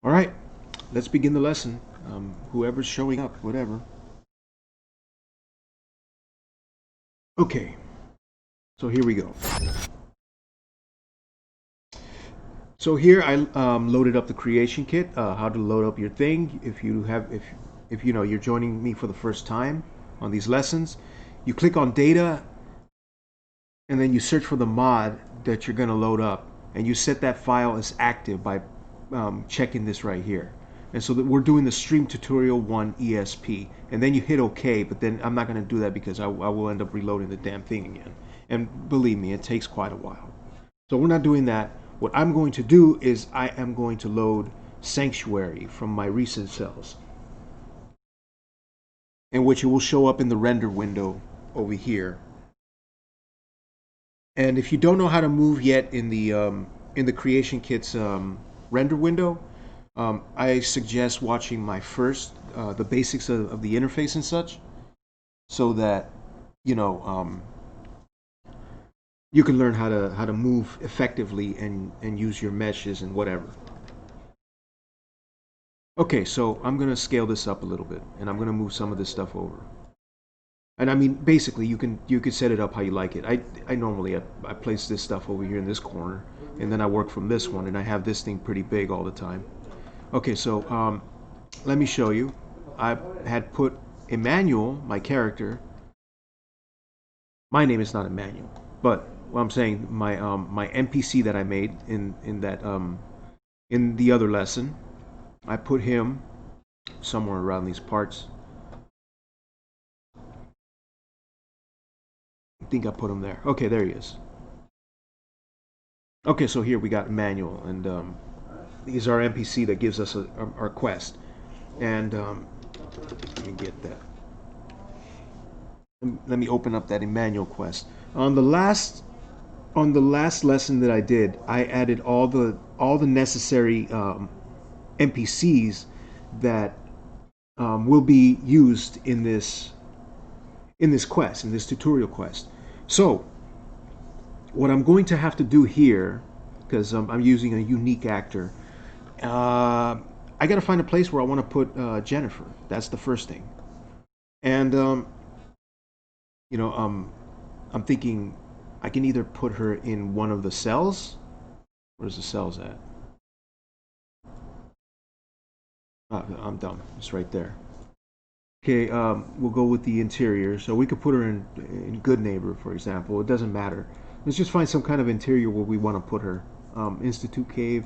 All right, let's begin the lesson. Whoever's showing up, whatever. Okay, so here we go. So here I loaded up the creation kit, how to load up your thing. If you know you're joining me for the first time on these lessons, you click on data and then you search for the mod that you're going to load up, and you set that file as active by checking this right here. And so that we're doing the stream tutorial 1 ESP, and then you hit OK. But then I'm not going to do that because I will end up reloading the damn thing again, and believe me, it takes quite a while. So we're not doing that. What I'm going to do is I am going to load Sanctuary from my recent cells, in which it will show up in the render window over here. And if you don't know how to move yet in the creation kit's render window, I suggest watching my first the basics of the interface and such, so that you know you can learn how to move effectively and use your meshes and whatever. Okay, so I'm gonna scale this up a little bit, and I'm gonna move some of this stuff over. And I mean, basically, you can set it up how you like it. I normally I place this stuff over here in this corner, and then I work from this one, and I have this thing pretty big all the time. Okay, so let me show you. I had put Emmanuel, my character. My name is not Emmanuel, but what I'm saying, my NPC that I made in that in the other lesson, I put him somewhere around these parts. I think I put him there. Okay, there he is. Okay, so here we got Emmanuel, and he's our NPC that gives us our quest. And let me get that. Let me open up that Emmanuel quest. On the last lesson that I did, I added all the necessary NPCs that will be used in this quest, in this tutorial quest. So what I'm going to have to do here, because I'm using a unique actor, I got to find a place where I want to put Jennifer. That's the first thing. And you know, I'm thinking I can either put her in one of the cells. Where's the cells at? I'm dumb. It's right there. Okay, we'll go with the interior. So we could put her in Good Neighbor, for example. It doesn't matter. Let's just find some kind of interior where we want to put her. Institute Cave.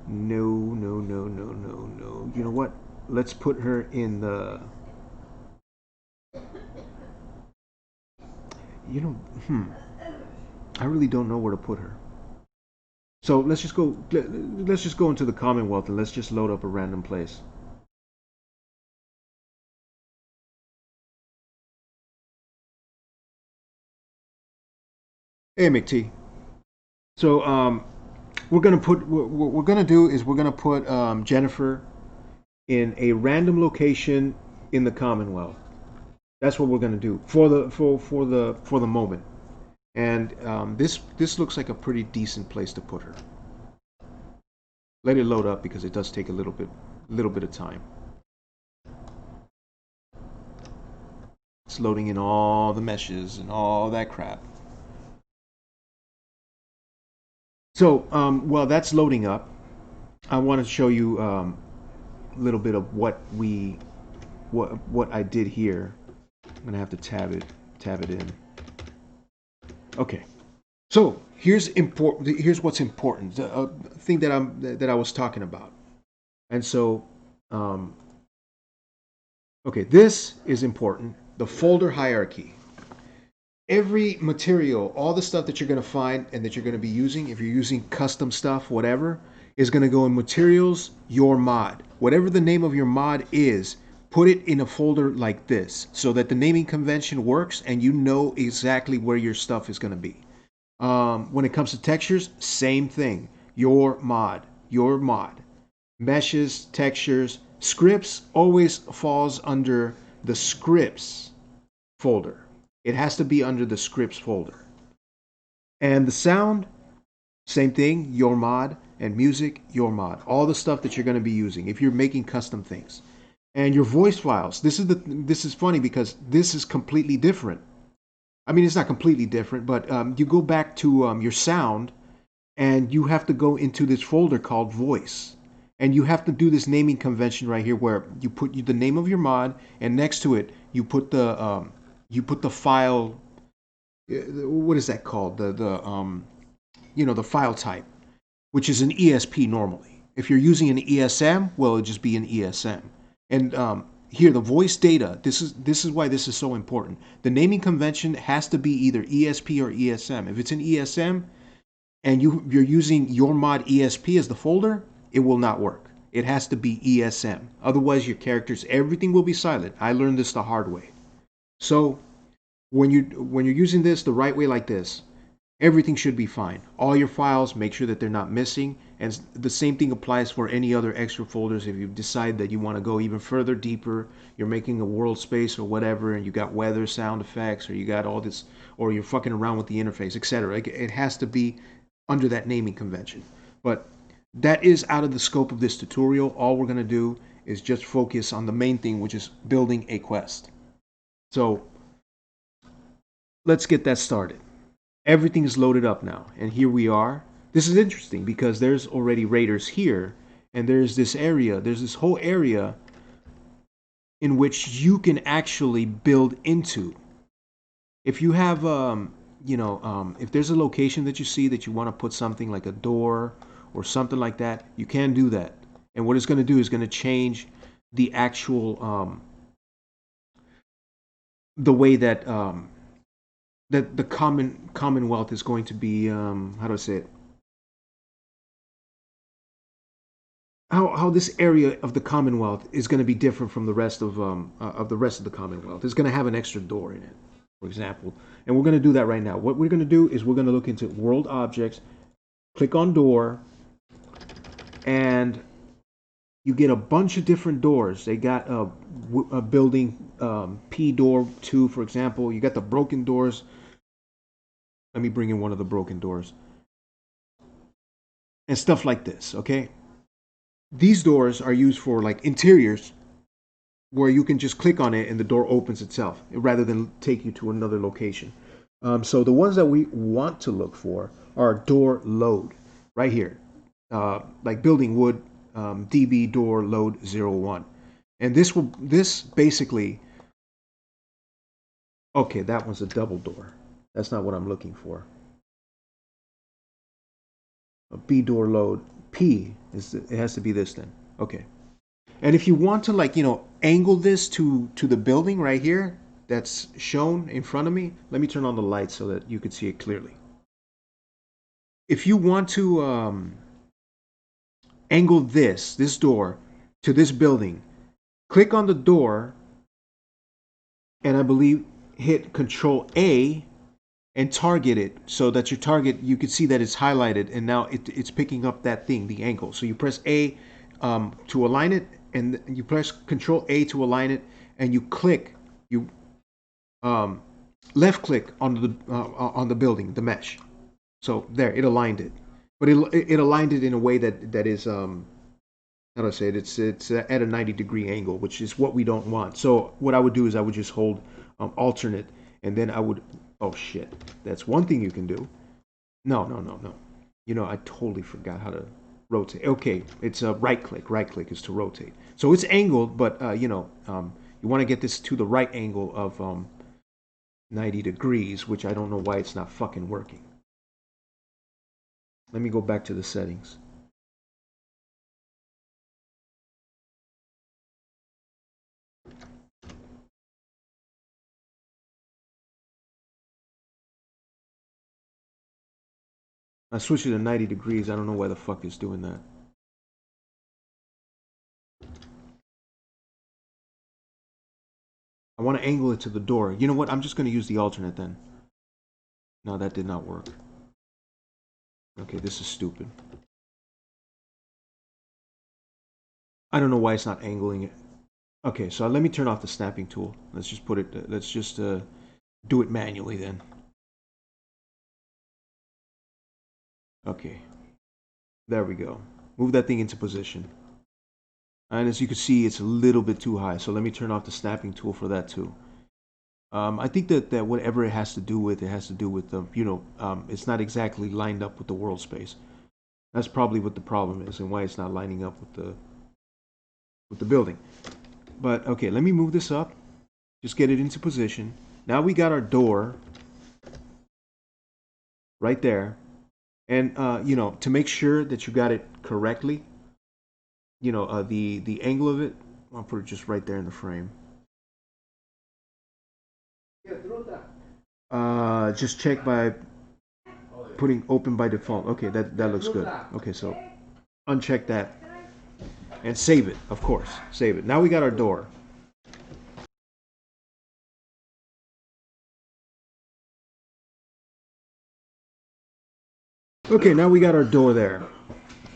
No, no, no, no, no, no. You know what? Let's put her in the... You know, I really don't know where to put her. So let's just go. Let's just go into the Commonwealth and let's just load up a random place. Hey, McT. So what we're gonna do is we're gonna put Jennifer in a random location in the Commonwealth. That's what we're gonna do for the moment. And this looks like a pretty decent place to put her. Let it load up because it does take a little bit of time. It's loading in all the meshes and all that crap. So while that's loading up, I want to show you a little bit of what I did here. I'm gonna have to tab it in. Okay, so here's important. Here's what's important. The thing that I was talking about. And so, okay, this is important. The folder hierarchy. Every material, all the stuff that you're going to find and that you're going to be using, if you're using custom stuff, whatever, is going to go in materials, your mod. Whatever the name of your mod is, put it in a folder like this so that the naming convention works and you know exactly where your stuff is going to be. When it comes to textures, same thing. Your mod. Meshes, textures, scripts always falls under the scripts folder. It has to be under the scripts folder. And the sound, Same thing, your mod, and music, your mod. All the stuff that you're going to be using if you're making custom things. And your voice files. This is funny because this is completely different. I mean, it's not completely different, but you go back to your sound, and you have to go into this folder called voice, and you have to do this naming convention right here, where you put the name of your mod, and next to it you put the file. What is that called? The file type, which is an ESP normally. If you're using an ESM, well, it'll just be an ESM. And here, the voice data. This is why this is so important. The naming convention has to be either ESP or ESM. If it's an ESM and you're using your mod ESP as the folder, it will not work. It has to be ESM. Otherwise, your characters, everything will be silent. I learned this the hard way. So when you're using this the right way like this, everything should be fine. All your files, make sure that they're not missing. And the same thing applies for any other extra folders. If you decide that you want to go even further deeper, you're making a world space or whatever, and you got weather sound effects, or you got all this, or you're fucking around with the interface, etc. It has to be under that naming convention. But that is out of the scope of this tutorial. All we're going to do is just focus on the main thing, which is building a quest. So let's get that started. Everything is loaded up now, and here we are. This is interesting because there's already raiders here, and there's this whole area in which you can actually build into. If you have if there's a location that you see that you want to put something like a door or something like that, you can do that. And what it's going to do is going to change the actual the way that that the commonwealth is going to be, how do I say it, how this area of the commonwealth is going to be different from the rest of the commonwealth. It's going to have an extra door in it, for example. And we're going to do that right now. What we're going to do is we're going to look into world objects, click on door, and you get a bunch of different doors. They got a building P door 2, for example. You got the broken doors. Let me bring in one of the broken doors. And stuff like this, okay? These doors are used for like interiors, where you can just click on it and the door opens itself rather than take you to another location. So the ones that we want to look for are door load, right here. Like building wood, DB door load 01. And this basically, okay, that one's a double door. That's not what I'm looking for. A B door load P it has to be this then. Okay. And if you want to, like, angle this to the building right here that's shown in front of me, let me turn on the lights so that you can see it clearly. If you want to angle this door to this building, click on the door, and I believe hit Control A and target it, so that your target, you can see that it's highlighted, and now it's picking up that thing, the angle. So you press A to align it, and you press Control A to align it, and you left click on the building, the mesh. So there, it aligned it, but it aligned it in a way that is how do I say it? It's at a 90-degree angle, which is what we don't want. So what I would do is I would just hold alternate, and then I would, oh shit, that's one thing you can do. No. I totally forgot how to rotate. Okay, it's a right click. Right click is to rotate. So it's angled, but you want to get this to the right angle of 90 degrees, which I don't know why it's not fucking working. Let me go back to the settings. I switched it to 90 degrees. I don't know why the fuck it's doing that. I want to angle it to the door. You know what? I'm just going to use the alternate then. No, that did not work. Okay, this is stupid. I don't know why it's not angling it. Okay, so let me turn off the snapping tool. Let's just put it, let's just do it manually then. Okay, there we go. Move that thing into position. And as you can see, it's a little bit too high. So let me turn off the snapping tool for that too. I think that whatever it has to do with, it has to do with the, it's not exactly lined up with the world space. That's probably what the problem is and why it's not lining up with the building. But okay, let me move this up. Just get it into position. Now we got our door right there. And to make sure that you got it correctly, the angle of it, I'll put it just right there in the frame. Just check by putting open by default. Okay, that looks good. Okay, so uncheck that and save it, of course. Save it. Now we got our door. Okay, now we got our door there.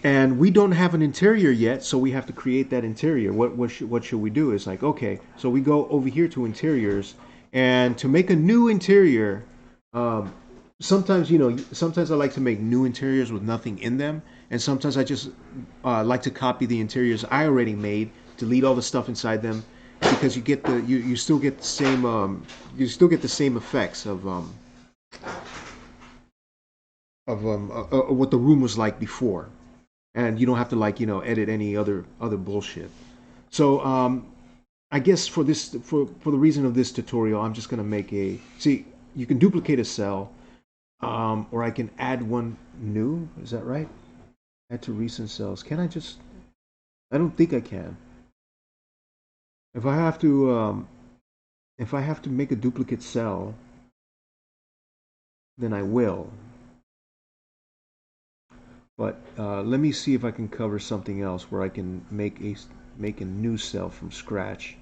And we don't have an interior yet, so we have to create that interior. What should we do? It's like, okay, so we go over here to interiors, and to make a new interior, sometimes sometimes I like to make new interiors with nothing in them, and sometimes I just like to copy the interiors I already made, delete all the stuff inside them, because you still get the same effects of what the room was like before, and you don't have to edit any other bullshit. So I guess for the reason of this tutorial, I'm just gonna make you can duplicate a cell, or I can add one new. Is that right? Add to recent cells. Can I just? I don't think I can. If I have to make a duplicate cell, then I will. But let me see if I can cover something else where I can make a new cell from scratch.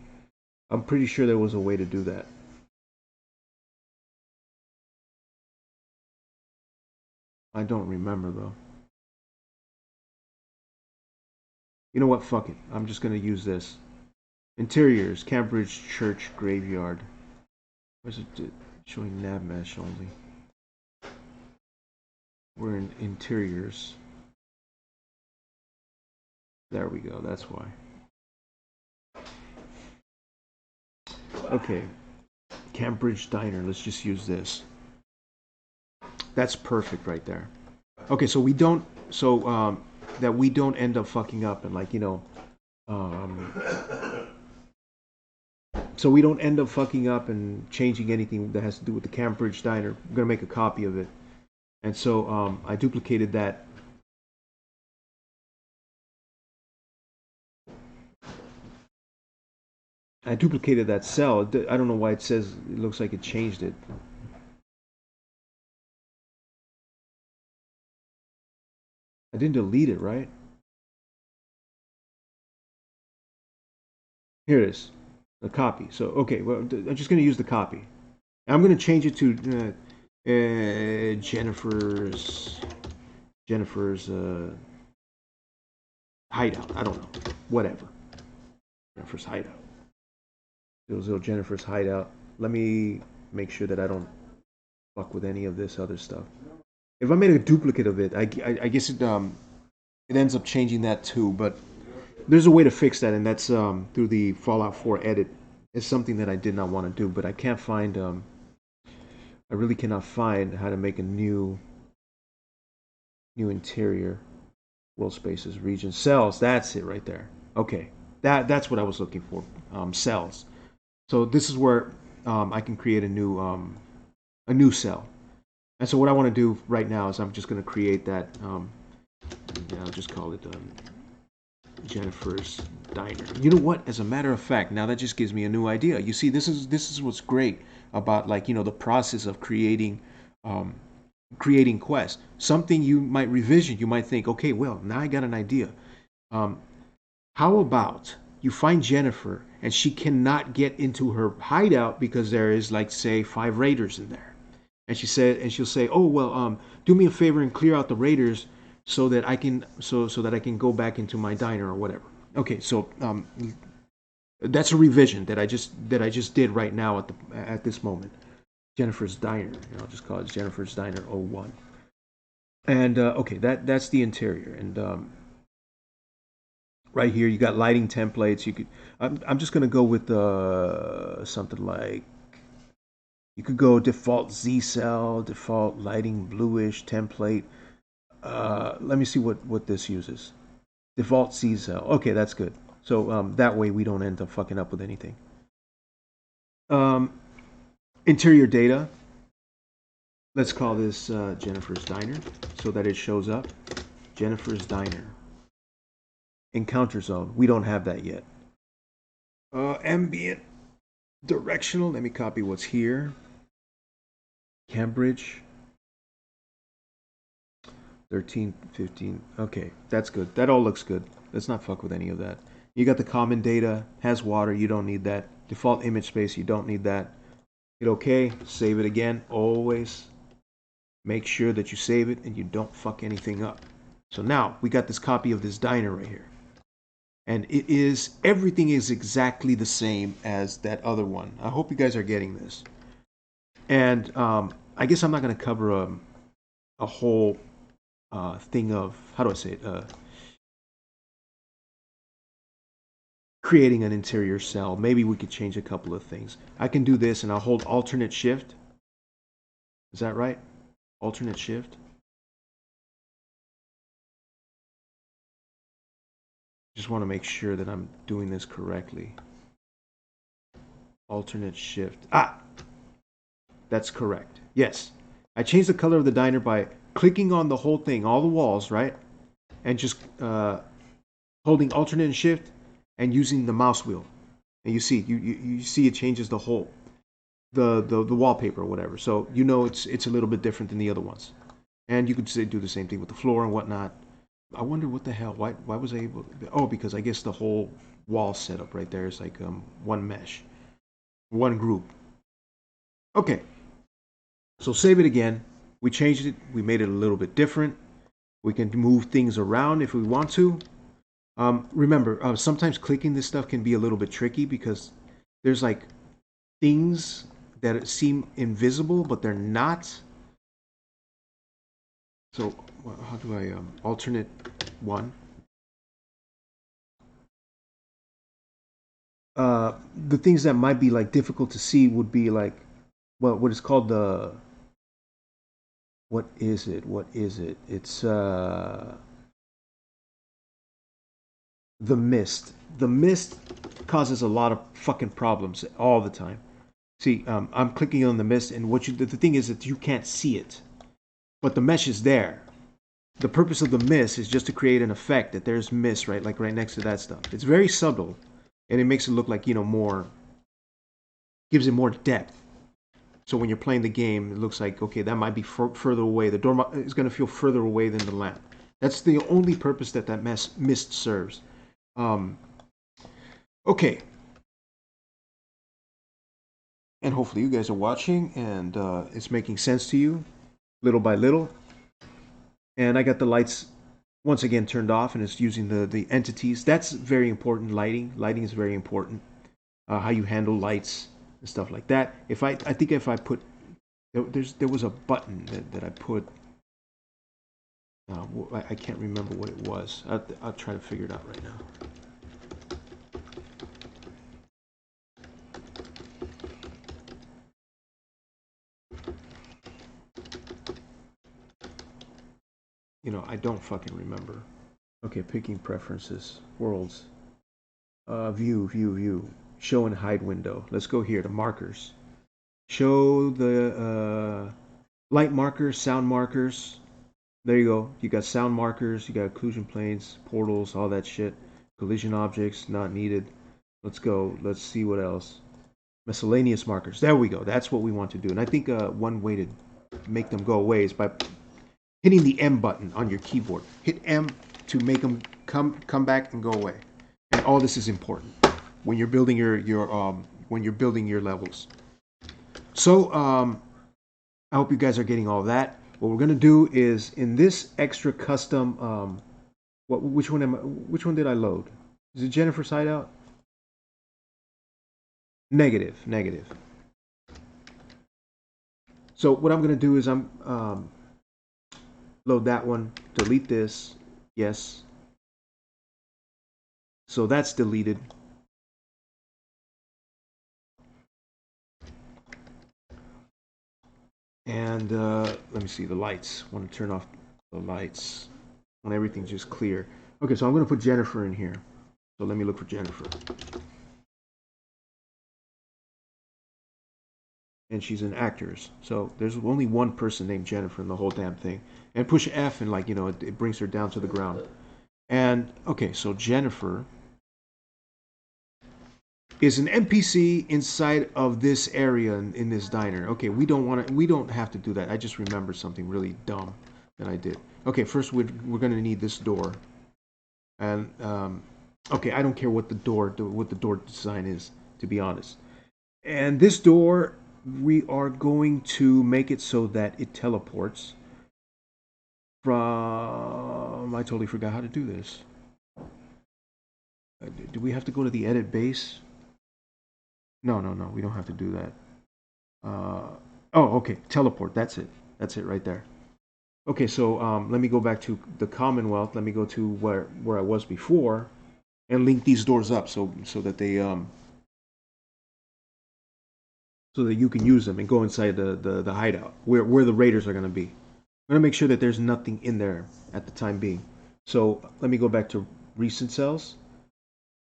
I'm pretty sure there was a way to do that. I don't remember though. You know what? Fuck it. I'm just gonna use this. Interiors, Cambridge Church Graveyard. Where's it showing nav mesh only? We're in interiors. There we go. That's why. Okay. Cambridge Diner. Let's just use this. That's perfect right there. Okay, so that we don't end up fucking up and um, so we don't end up fucking up and changing anything that has to do with the Cambridge Diner. I'm gonna make a copy of it, and so I duplicated that. I duplicated that cell. I don't know why it says it looks like it changed it. I didn't delete it, right? Here it is, the copy. So okay, well I'm just gonna use the copy. I'm gonna change it to Jennifer's hideout. I don't know, whatever. Jennifer's hideout. Jennifer's hideout. Let me make sure that I don't fuck with any of this other stuff. If I made a duplicate of it, I guess it ends up changing that too. But there's a way to fix that, and that's through the Fallout 4 edit. It's something that I did not want to do, but I can't find. I really cannot find how to make a new interior. World spaces, region, cells. That's it right there. Okay, that's what I was looking for. Cells. So this is where I can create a new cell. And so what I want to do right now is I'm just going to create that. I'll just call it Jennifer's Diner. You know what? As a matter of fact, now that just gives me a new idea. You see, this is what's great about the process of creating quests. Something you might revision. You might think, okay, well, now I got an idea. How about you find Jennifer and she cannot get into her hideout because there is, like, say, 5 raiders in there, and she'll say, oh well, do me a favor and clear out the raiders so that I can go back into my diner or whatever. Okay, so that's a revision that I just did right now at this moment. Jennifer's Diner. I'll just call it Jennifer's Diner 01. And okay, that's the interior. And right here, you got lighting templates. You could. I'm just gonna go with something like you could go default Z cell, default lighting bluish template. Let me see what this uses. Default Z cell. Okay, that's good. So that way we don't end up fucking up with anything. Um, interior data. Let's call this Jennifer's Diner so that it shows up. Jennifer's Diner. Encounter zone. We don't have that yet. Ambient directional. Let me copy what's here. Cambridge. 13, 15. Okay, that's good. That all looks good. Let's not fuck with any of that. You got the common data, has water, you don't need that. Default image space, you don't need that. Hit OK, save it again. Always make sure that you save it and you don't fuck anything up. So now we got this copy of this diner right here. And everything is exactly the same as that other one. I hope you guys are getting this. And I guess I'm not going to cover a whole thing of, how do I say it? Creating an interior cell. Maybe we could change a couple of things. I can do this and I'll hold alternate shift. Is that right? Alternate shift. Just want to make sure that I'm doing this correctly. Alternate shift. Ah, that's correct. Yes. I changed the color of the diner by clicking on the whole thing, all the walls, right? And just holding alternate and shift and using the mouse wheel. And you see, you see it changes the whole, the wallpaper or whatever. So you know it's a little bit different than the other ones. And you could say, do the same thing with the floor and whatnot. I wonder what the hell. Why was I able? Oh, because I guess the whole wall setup right there is like one mesh, one group. Okay, so save it again. We changed it. We made it a little bit different. We can move things around if we want to. Remember, sometimes clicking this stuff can be a little bit tricky because there's like things that seem invisible, but they're not. So how do I alternate one? The things that might be like difficult to see would be like, well, what is called the, what is it? What is it? It's the mist. The mist causes a lot of fucking problems all the time. See, I'm clicking on the mist, and the thing is that you can't see it, but the mesh is there. The purpose of the mist is just to create an effect that there's mist right, like right next to that stuff. It's very subtle, and it makes it look like more, gives it more depth. So when you're playing the game, it looks like, okay, that might be further away. The door is going to feel further away than the lamp. That's the only purpose that mist serves. Um, okay, and hopefully you guys are watching and it's making sense to you little by little. And I got the lights once again turned off and it's using the entities. That's very important. Lighting is very important. How you handle lights and stuff like that. I think if I put, there was a button that I put. I can't remember what it was. I'll try to figure it out right now. I don't fucking remember. Okay, picking preferences, worlds, view, show and hide window. Let's go here to markers. Show the light markers, sound markers. There you go. You got sound markers, you got occlusion planes, portals, all that shit. Collision objects, not needed. Let's go. Let's see what else. Miscellaneous markers. There we go. That's what we want to do. And I think one way to make them go away is by hitting the M button on your keyboard. Hit M to make them come back and go away. And all this is important when you're building your levels. So I hope you guys are getting all that. What we're gonna do is in this extra custom. Which one did I load? Is it Jennifer's Hideout? Negative. So what I'm gonna do is Load that one. Delete this. Yes. So that's deleted. And let me see the lights. I want to turn off the lights when everything's just clear. Okay, so I'm going to put Jennifer in here. So let me look for Jennifer. And she's an actress. So there's only one person named Jennifer in the whole damn thing. And push F and like, it brings her down to the ground. And okay, so Jennifer is an NPC inside of this area in this diner. Okay, we don't have to do that. I just remembered something really dumb that I did. Okay, first we're gonna need this door. And okay, I don't care what the door design is, to be honest. And this door, we are going to make it so that it teleports from. I totally forgot how to do this. Do we have to go to the edit base? No, we don't have to do that. Oh, okay, teleport. That's it. That's it right there. Okay, so let me go back to the Commonwealth. Let me go to where I was before, and link these doors up so that they so that you can use them and go inside the hideout where the raiders are going to be. I'm going to make sure that there's nothing in there at the time being. So let me go back to recent cells,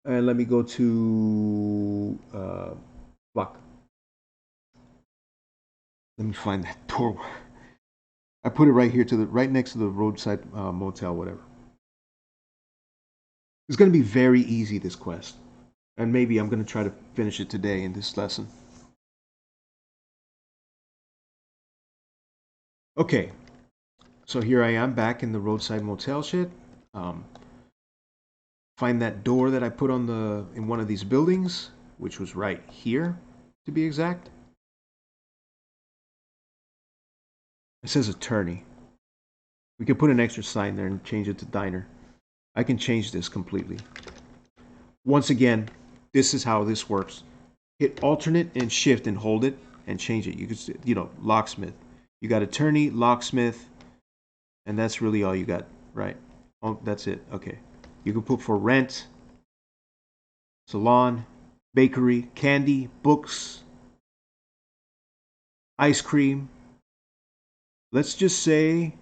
and let me go to block. Let me find that door. I put it right here right next to the roadside motel, whatever. It's going to be very easy, this quest, and maybe I'm going to try to finish it today in this lesson. Okay, so here I am back in the roadside motel shit. Find that door that I put in one of these buildings, which was right here, to be exact. It says attorney. We could put an extra sign there and change it to diner. I can change this completely. Once again, this is how this works. Hit alternate and shift and hold it and change it. You could, locksmith. You got attorney, locksmith, and that's really all you got, right? Oh, that's it. Okay. You can put for rent, salon, bakery, candy, books, ice cream. Let's just say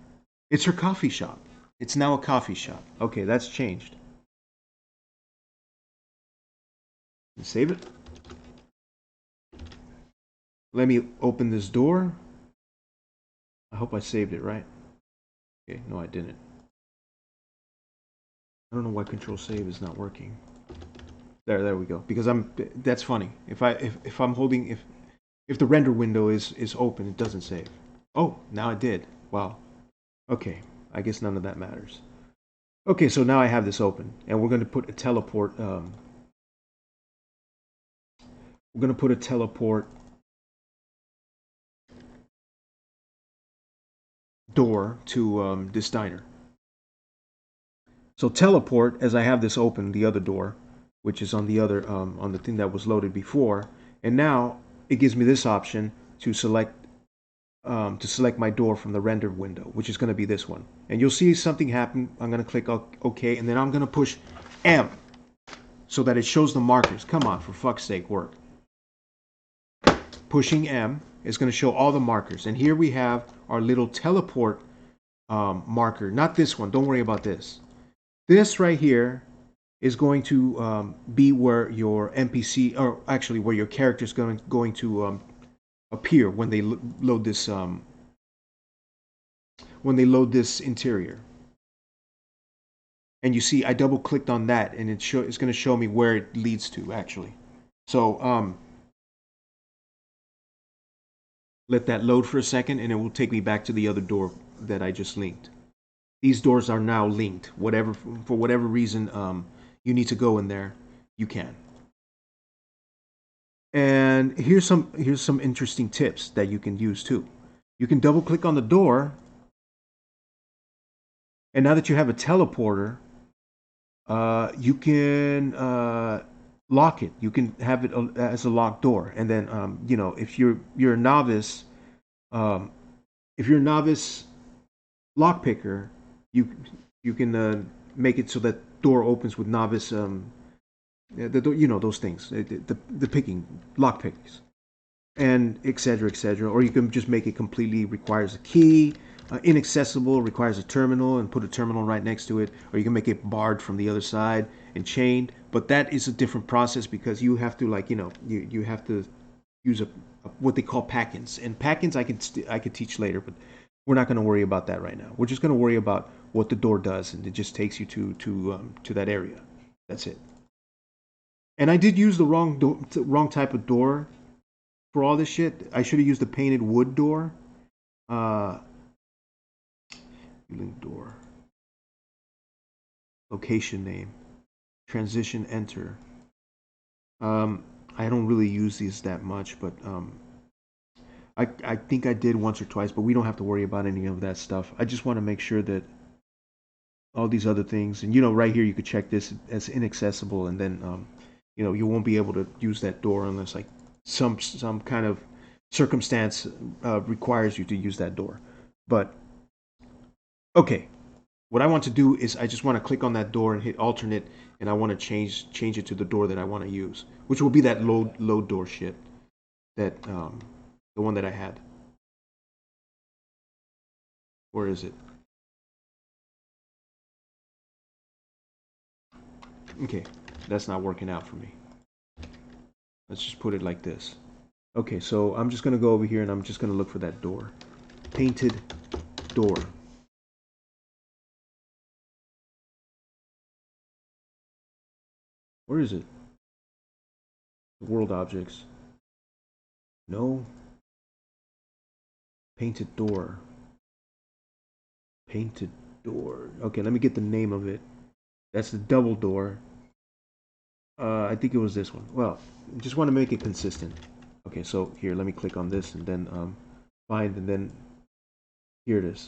it's her coffee shop. It's now a coffee shop. Okay, that's changed. Save it. Let me open this door. I hope I saved it right. Okay, no, I didn't. I don't know why Control Save is not working. There we go. Because that's funny. If I'm holding if the render window is open, it doesn't save. Oh, now it did. Wow. Okay, I guess none of that matters. Okay, so now I have this open, and we're going to put a teleport. We're going to put a teleport door to this diner. So teleport, as I have this open, the other door, which is on the other on the thing that was loaded before, and now it gives me this option to select my door from the render window, which is going to be this one. And you'll see something happen. I'm going to click OK, and then I'm going to push M so that it shows the markers. Come on, for fuck's sake, work. Pushing M is going to show all the markers. And here we have our little teleport marker. Not this one. Don't worry about this. This right here is going to be where your NPC, or actually where your character is going to appear when they load this interior. And you see, I double clicked on that, and it's going to show me where it leads to actually. So let that load for a second, and it will take me back to the other door that I just linked. These doors are now linked. For whatever reason you need to go in there, you can. And here's some interesting tips that you can use too. You can double click on the door, and now that you have a teleporter, you can lock it. You can have it as a locked door, and then if you're a novice, lock picker, you you can make it so that door opens with novice you know those things, the picking lock pickers, and etc. etc. Or you can just make it completely requires a key, inaccessible requires a terminal and put a terminal right next to it, or you can make it barred from the other side and chained. But that is a different process because you have to like you have to use a what they call pack-ins, and pack-ins I could teach later, but we're not going to worry about that right now. We're just going to worry about what the door does, and it just takes you to that area. That's it. And I did use the wrong type of door for all this shit. I should have used the painted wood door. Uh, door. Location name. Transition enter. I don't really use these that much, but I think I did once or twice, but we don't have to worry about any of that stuff. I just want to make sure that all these other things, and right here you could check this as inaccessible, and then you won't be able to use that door unless like some kind of circumstance requires you to use that door. But okay, what I want to do is I just want to click on that door and hit alternate, and I want to change it to the door that I want to use, which will be that load door shit, that the one that I had. Where is it? Okay, that's not working out for me. Let's just put it like this. Okay, so I'm just gonna go over here and I'm just gonna look for that door. Painted door. Where is it? World objects. No. Painted door. Painted door. Okay, let me get the name of it. That's the double door. I think it was this one. Well, just want to make it consistent. Okay, so here, let me click on this and then find, and then here it is.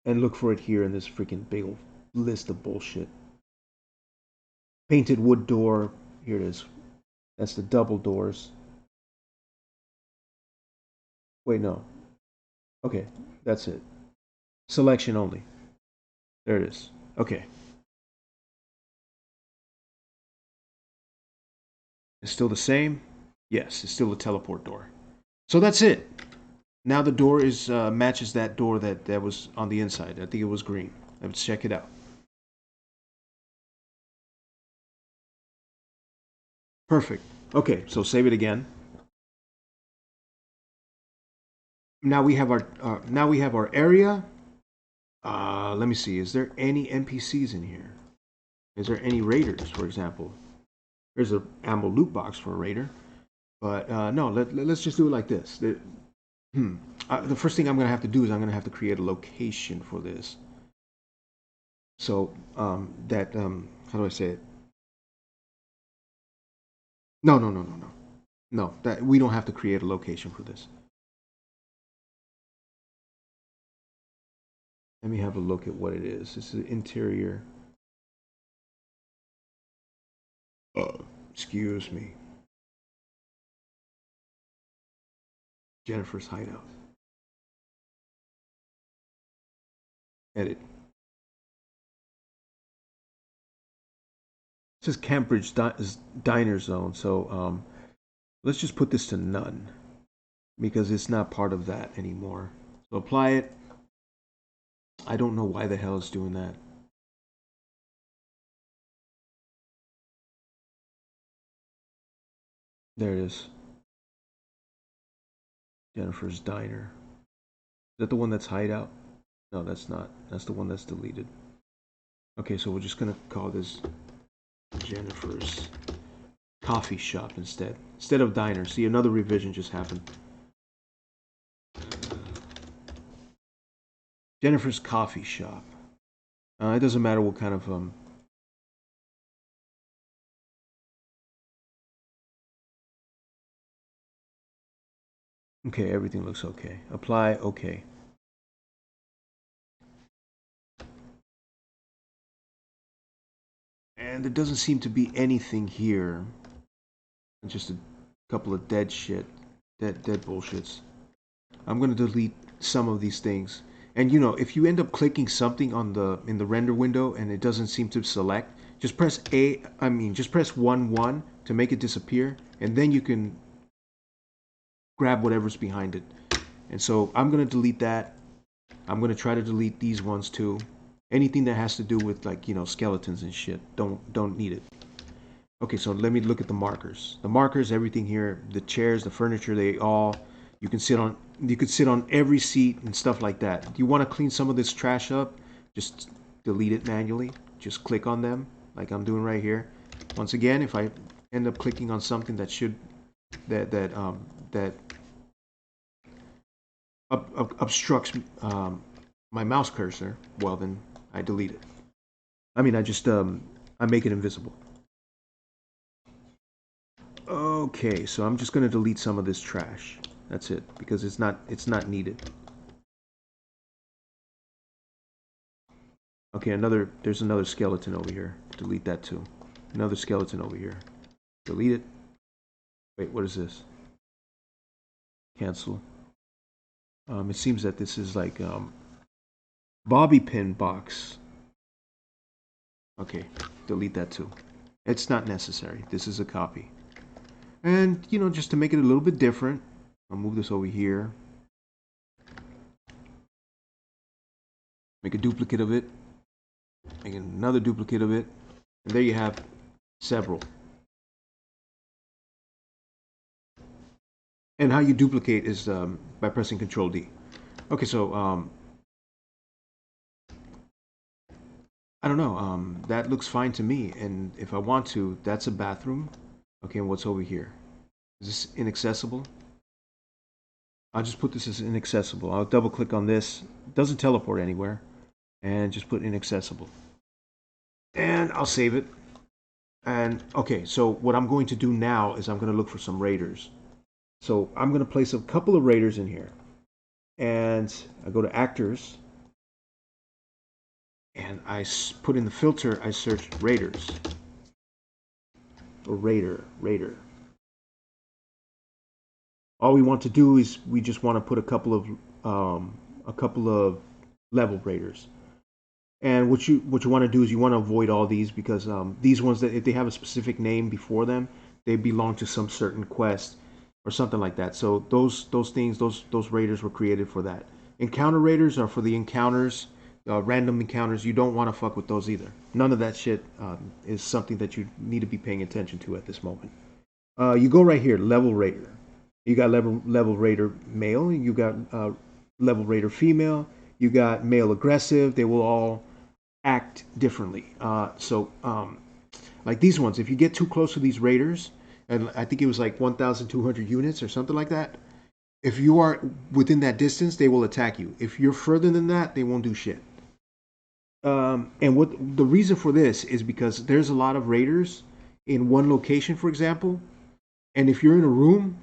And look for it here in this freaking big old list of bullshit. Painted wood door. Here it is. That's the double doors. Wait, no. Okay, that's it. Selection only. There it is. Okay. It's still the same? Yes, it's still a teleport door. So that's it. Now the door is matches that door that was on the inside. I think it was green. Let's check it out. Perfect. Okay, so save it again. Now we have our area. Let me see. Is there any NPCs in here? Is there any raiders, for example? There's a ammo loot box for a raider, but no. Let's just do it like this. The first thing I'm gonna have to do is I'm gonna have to create a location for this. So how do I say it? No. No, that we don't have to create a location for this. Let me have a look at what it is. This is the interior. Excuse me. Jennifer's hideout. Edit. It says Cambridge Diner Zone, so let's just put this to none because it's not part of that anymore. So apply it. I don't know why the hell it's doing that. There it is. Jennifer's Diner. Is that the one that's hideout? No, that's not. That's the one that's deleted. Okay, so we're just gonna call this Jennifer's Coffee Shop instead of diner. See, another revision just happened. Jennifer's Coffee Shop. It doesn't matter what kind of Okay, everything looks okay. Apply, okay. And there doesn't seem to be anything here. Just a couple of dead bullshits. I'm gonna delete some of these things. And you know, if you end up clicking something on the in the render window and it doesn't seem to select, just press just press 1 1 to make it disappear, and then you can grab whatever's behind it. And so I'm gonna delete that. I'm gonna try to delete these ones too. Anything that has to do with, like, you know, skeletons and shit, don't need it. Okay, so let me look at the markers. The markers, everything here, the chairs, the furniture, they all, you can sit on, you could sit on every seat and stuff like that. Do you want to clean some of this trash up? Just delete it manually. Just click on them like I'm doing right here. Once again, if I end up clicking on something that should that obstructs my mouse cursor, well then I delete it. I mean, I make it invisible. Okay, so I'm just gonna delete some of this trash. That's it, because it's not needed. Okay, there's another skeleton over here. Delete that too. Another skeleton over here. Delete it. Wait, what is this? Cancel. It seems that this is like bobby pin box. Okay, delete that too. It's not necessary. This is a copy. And, you know, just to make it a little bit different, I'll move this over here. Make a duplicate of it. Make another duplicate of it. And there you have several. And how you duplicate is by pressing Control D. Okay, so I don't know. That looks fine to me. And if I want to, that's a bathroom. Okay, and what's over here? Is this inaccessible? I'll just put this as inaccessible. I'll double click on this. It doesn't teleport anywhere. And just put inaccessible. And I'll save it. And okay, so what I'm going to do now is I'm going to look for some raiders. So I'm going to place a couple of raiders in here. And I go to actors. And I put in the filter, I search raiders. Or raider. All we want to do is we just want to put a couple of level raiders. And what you want to do is you want to avoid all these, because these ones, that if they have a specific name before them, they belong to some certain quest or something like that. So those raiders were created for that. Encounter raiders are for the encounters, random encounters. You don't want to fuck with those either. None of that shit is something that you need to be paying attention to at this moment. You go right here, level raider. You got level raider male. You got level raider female. You got male aggressive. They will all act differently. Like these ones, if you get too close to these raiders, and I think it was like 1,200 units or something like that, if you are within that distance, they will attack you. If you're further than that, they won't do shit. And what the reason for this is because there's a lot of raiders in one location, for example, and if you're in a room,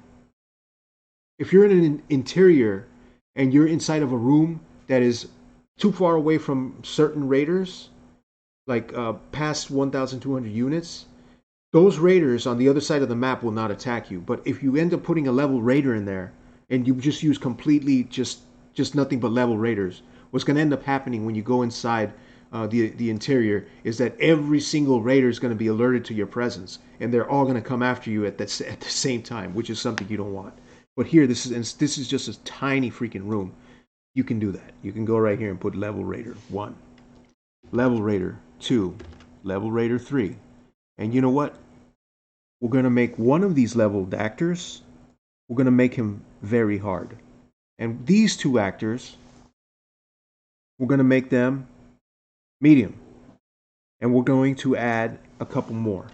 if you're in an interior and you're inside of a room that is too far away from certain raiders, like past 1,200 units, those raiders on the other side of the map will not attack you. But if you end up putting a level raider in there and you just use completely just nothing but level raiders, what's going to end up happening when you go inside the interior is that every single raider is going to be alerted to your presence, and they're all going to come after you at the same time, which is something you don't want. But here, this is just a tiny freaking room. You can do that. You can go right here and put level raider 1, level raider 2, level raider 3. And you know what? We're going to make one of these leveled actors, we're going to make him very hard. And these two actors, we're going to make them medium. And we're going to add a couple more.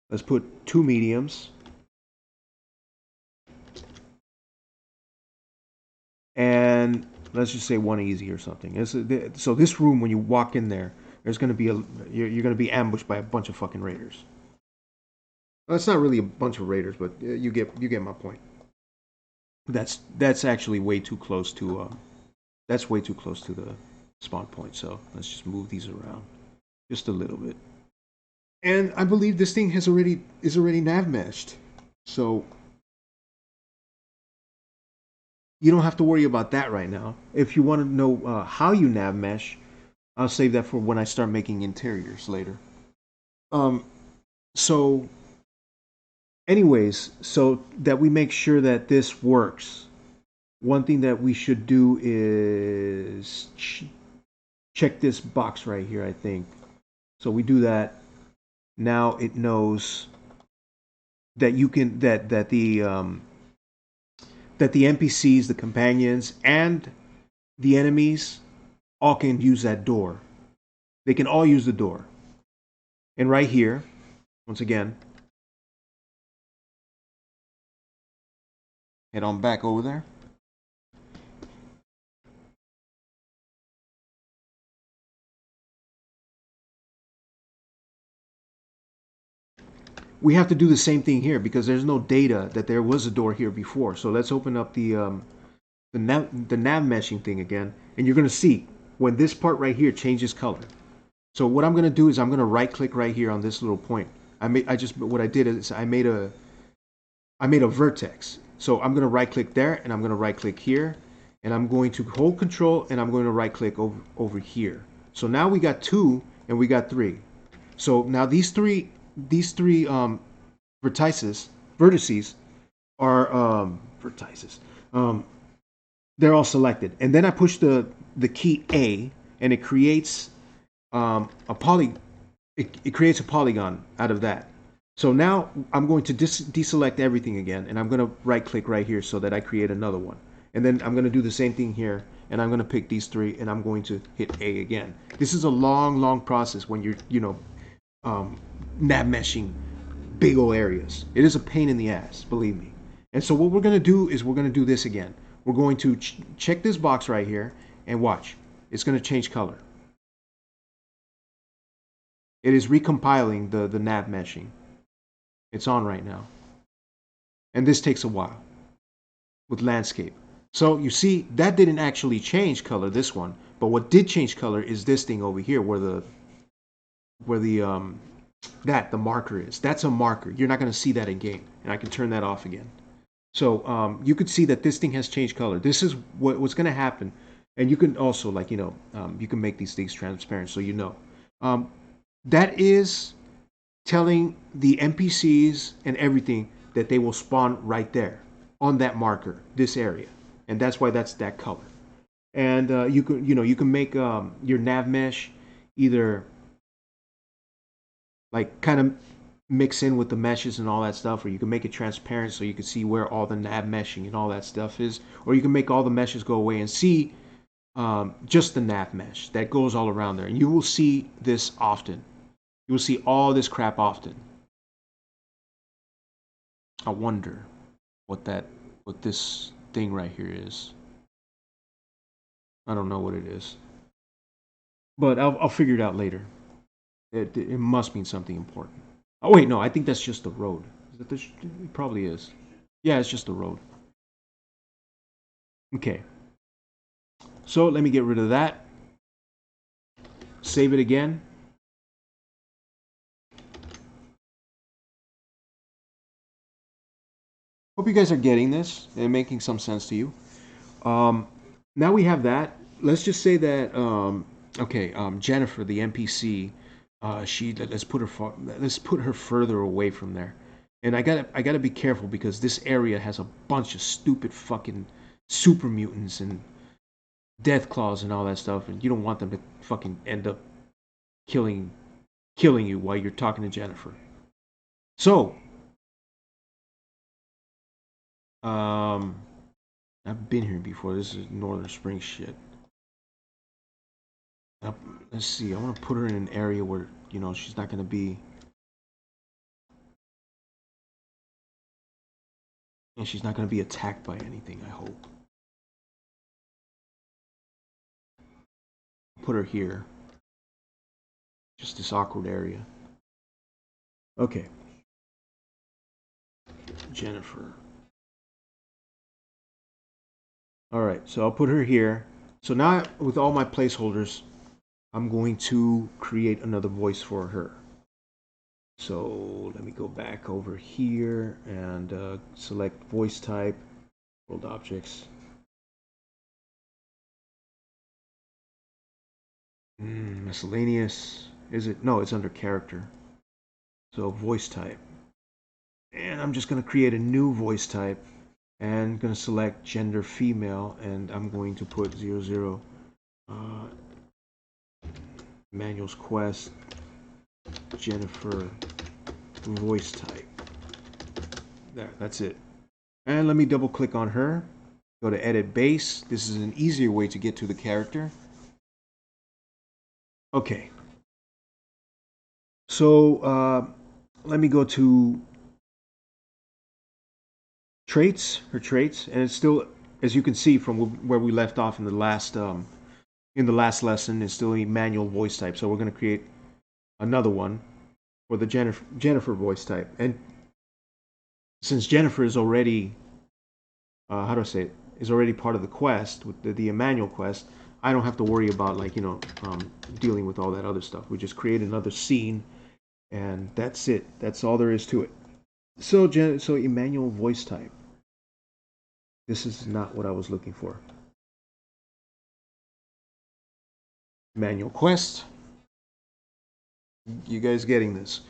Let's put 2 mediums. And let's just say 1 easy or something. So this room, when you walk in there, there's going to be you're going to be ambushed by a bunch of fucking raiders. Well, it's not really a bunch of raiders, but you get my point. That's actually way too close to the spawn point. So let's just move these around just a little bit. And I believe this thing is already nav meshed. So you don't have to worry about that right now. If you want to know how you nav mesh, I'll save that for when I start making interiors later. Um, so, anyways, so that we make sure that this works, one thing that we should do is check this box right here, I think. So we do that. Now it knows that you can that the NPCs, the companions, and the enemies all can use that door. They can all use the door. And right here, once again, head on back over there. We have to do the same thing here because there's no data that there was a door here before. So let's open up the nav meshing thing again, and you're going to see when this part right here changes color. So what I'm going to do is I'm going to right click right here on this little point. What I did is I made a vertex. So I'm going to right click there, and I'm going to right click here, and I'm going to hold control, and I'm going to right click over here. So now we got 2 and we got 3. So now these three vertices are vertices. They're all selected, and then I push the key A, and it creates it creates a polygon out of that. So now I'm going to deselect everything again, and I'm going to right click right here so that I create another one. And then I'm going to do the same thing here, and I'm going to pick these 3, and I'm going to hit A again. This is a long process when you're, nav meshing big old areas. It is a pain in the ass, believe me. And so what we're going to do is we're going to do this again. We're going to check this box right here, and watch. It's going to change color. It is recompiling the nav meshing. It's on right now. And this takes a while with landscape. So you see, that didn't actually change color, this one. But what did change color is this thing over here where the marker is. That's a marker. You're not going to see that in game. And I can turn that off again. So you could see that this thing has changed color. This is what's going to happen. And you can also, you can make these things transparent so you know. That is telling the NPCs and everything that they will spawn right there on that marker, this area. And that's why that's that color. And you can make your nav mesh either like kind of mix in with the meshes and all that stuff, or you can make it transparent so you can see where all the nav meshing and all that stuff is, or you can make all the meshes go away and see just the nav mesh that goes all around there. And you will see this often. You will see all this crap often. I wonder what this thing right here is. I don't know what it is, but I'll figure it out later. It must mean something important. Oh wait, no, I think that's just the road. Is that it probably is. Yeah, it's just the road. Okay. So let me get rid of that. Save it again. Hope you guys are getting this and making some sense to you. Now we have that. Let's just say that Jennifer, the NPC, let's put her further away from there. And I gotta be careful because this area has a bunch of stupid fucking super mutants and death claws and all that stuff, and you don't want them to fucking end up killing you while you're talking to Jennifer. So, I've been here before. This is Northern Spring shit. Let's see. I want to put her in an area where she's not gonna be, and she's not gonna be attacked by anything. I hope. Put her here. Just this awkward area. Okay. Jennifer. Alright, so I'll put her here. So now with all my placeholders, I'm going to create another voice for her. So let me go back over here and select voice type, world objects. Miscellaneous. Is it? No, it's under character. So voice type. And I'm just going to create a new voice type and going to select gender female, and I'm going to put 00 uh, Manuel's Quest Jennifer voice type. There, that's it. And let me double click on her. Go to edit base. This is an easier way to get to the character. Okay. So let me go to traits, her traits, and it's still, as you can see from where we left off in the last lesson, it's still a manual voice type. So we're going to create another one for the Jennifer voice type. And since Jennifer is already, how do I say it, is already part of the quest with the manual quest, I don't have to worry about dealing with all that other stuff. We just create another scene, and that's it. That's all there is to it. So Emmanuel voice type. This is not what I was looking for. Manual quest. You guys getting this?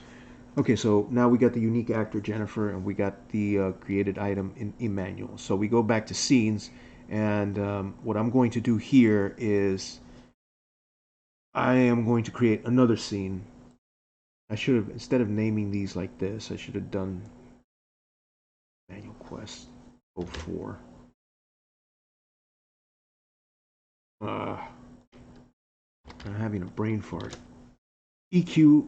Okay, so now we got the unique actor Jennifer, and we got the created item in Emmanuel. So we go back to scenes, and what I'm going to do here is I am going to create another scene. I should have, instead of naming these like this, I should have done Manual Quest 04. I'm having a brain fart. EQ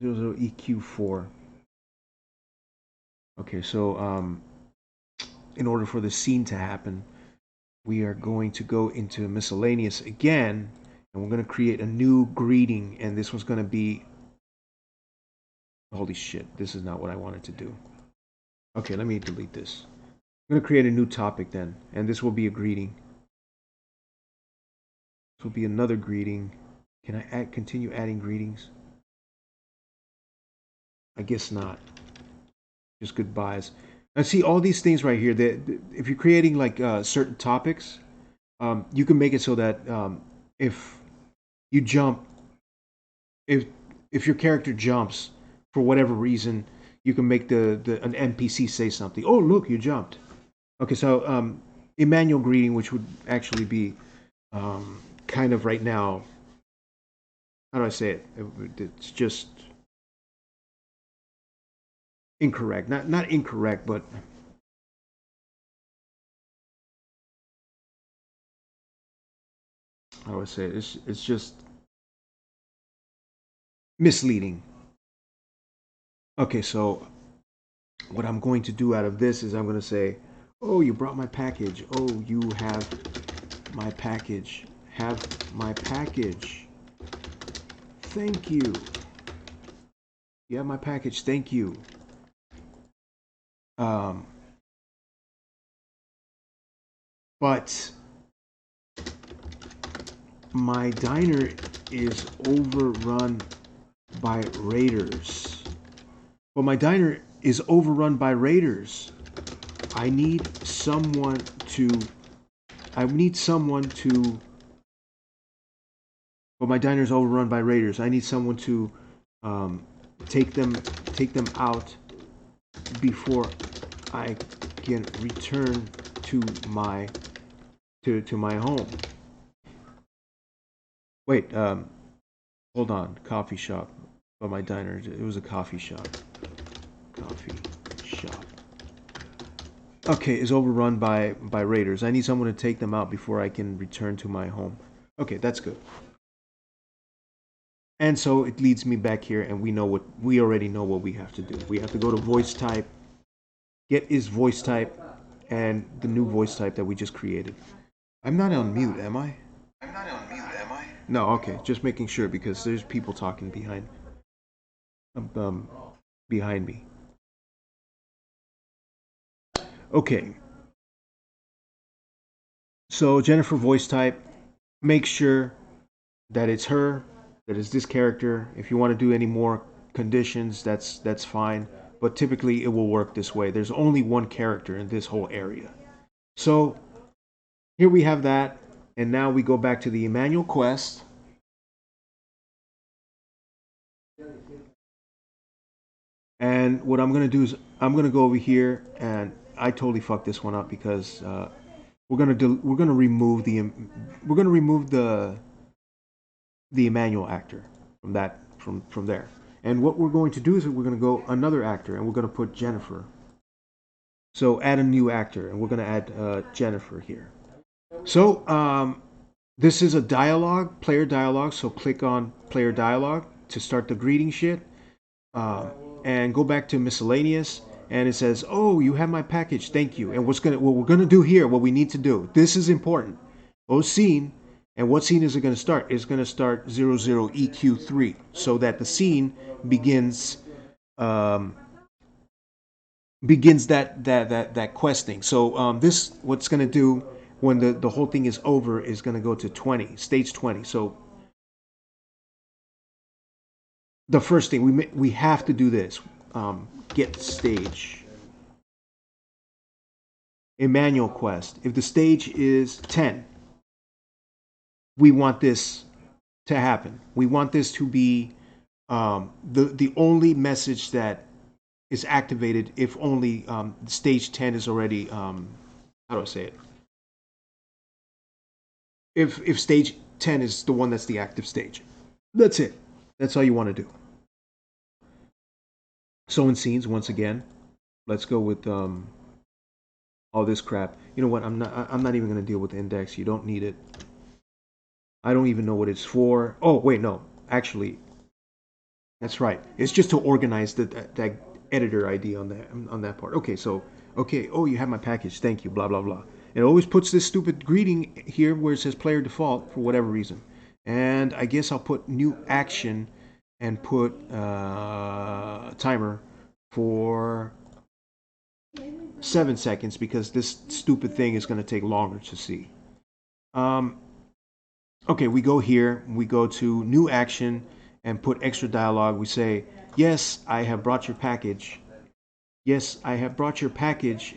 00EQ4. Okay, so in order for the scene to happen, we are going to go into miscellaneous again, and we're going to create a new greeting, and this was going to be, holy shit, this is not what I wanted to do. Okay, let me delete this. I'm going to create a new topic then, and this will be a greeting. This will be another greeting. Can I continue adding greetings? I guess not. Just goodbyes. And see all these things right here. If you're creating like certain topics, you can make it so that if you jump, if your character jumps for whatever reason, you can make an NPC say something. Oh, look, you jumped. Okay, so Emmanuel greeting, which would actually be kind of right now. How do I say it? It's just incorrect. Not incorrect, but how do I say it? It's just misleading. Okay, so what I'm going to do out of this is I'm going to say, oh, you brought my package. Oh, you have my package. Have my package. Thank you. You have my package. Thank you. But my diner is overrun by raiders. Well, my diner is overrun by raiders. I need someone to. Well, my diner is overrun by raiders. I need someone to take them out before I can return to my home. Wait, hold on. Coffee shop. But my diner, it was a coffee shop. Coffee shop. Okay, is overrun by raiders. I need someone to take them out before I can return to my home. Okay, that's good. And so it leads me back here, and we already know what we have to do. We have to go to voice type, get is voice type, and the new voice type that we just created. I'm not on mute, am I? I'm not on mute, am I? No, okay, just making sure because there's people talking behind me. Okay. So Jennifer voice type, make sure that it's her, that it's this character. If you want to do any more conditions, that's fine. But typically it will work this way. There's only one character in this whole area. So here we have that. And now we go back to the Emmanuel quest. And what I'm gonna do is I'm gonna go over here, and I totally fucked this one up because we're gonna remove the Emmanuel actor from from there. And what we're going to do is we're going to go another actor, and we're going to put Jennifer. So add a new actor, and we're going to add Jennifer here. So this is a dialogue, player dialogue. So click on player dialogue to start the greeting shit, and go back to miscellaneous. And it says, "Oh, you have my package. Thank you." And what we're gonna do here, what we need to do. This is important. Go scene, and what scene is it going to start? It's going to start 00EQ3, so that the scene begins um, begins that questing. So this what's going to do when the whole thing is over is going to go to 20, stage 20. So the first thing we have to do this, get stage Emmanuel quest. If the stage is 10, we want this to happen. We want this to be the only message that is activated if only stage 10 is already how do I say it? If stage 10 is the one that's the active stage. That's it. That's all you want to do. So in scenes, once again, let's go with all this crap. You know what? I'm not even going to deal with the index. You don't need it. I don't even know what it's for. Oh, wait, no. Actually, that's right. It's just to organize that editor ID on that part. Okay, so okay. Oh, you have my package. Thank you. Blah blah blah. It always puts this stupid greeting here where it says player default for whatever reason. And I guess I'll put new action and put timer for 7 seconds because this stupid thing is going to take longer to see. Okay, we go here. We go to new action and put extra dialogue. We say, yes, I have brought your package. Yes, I have brought your package.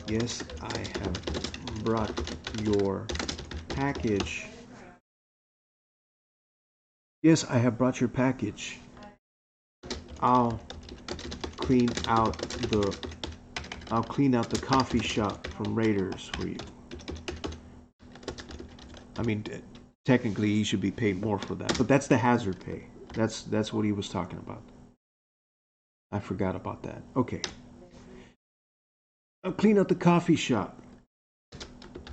Yes, I have brought your package. Yes, I have brought your package. I'll clean out the coffee shop from Raiders for you. I mean, technically he should be paid more for that, but that's the hazard pay. That's what he was talking about. I forgot about that. Okay. I'll clean out the coffee shop.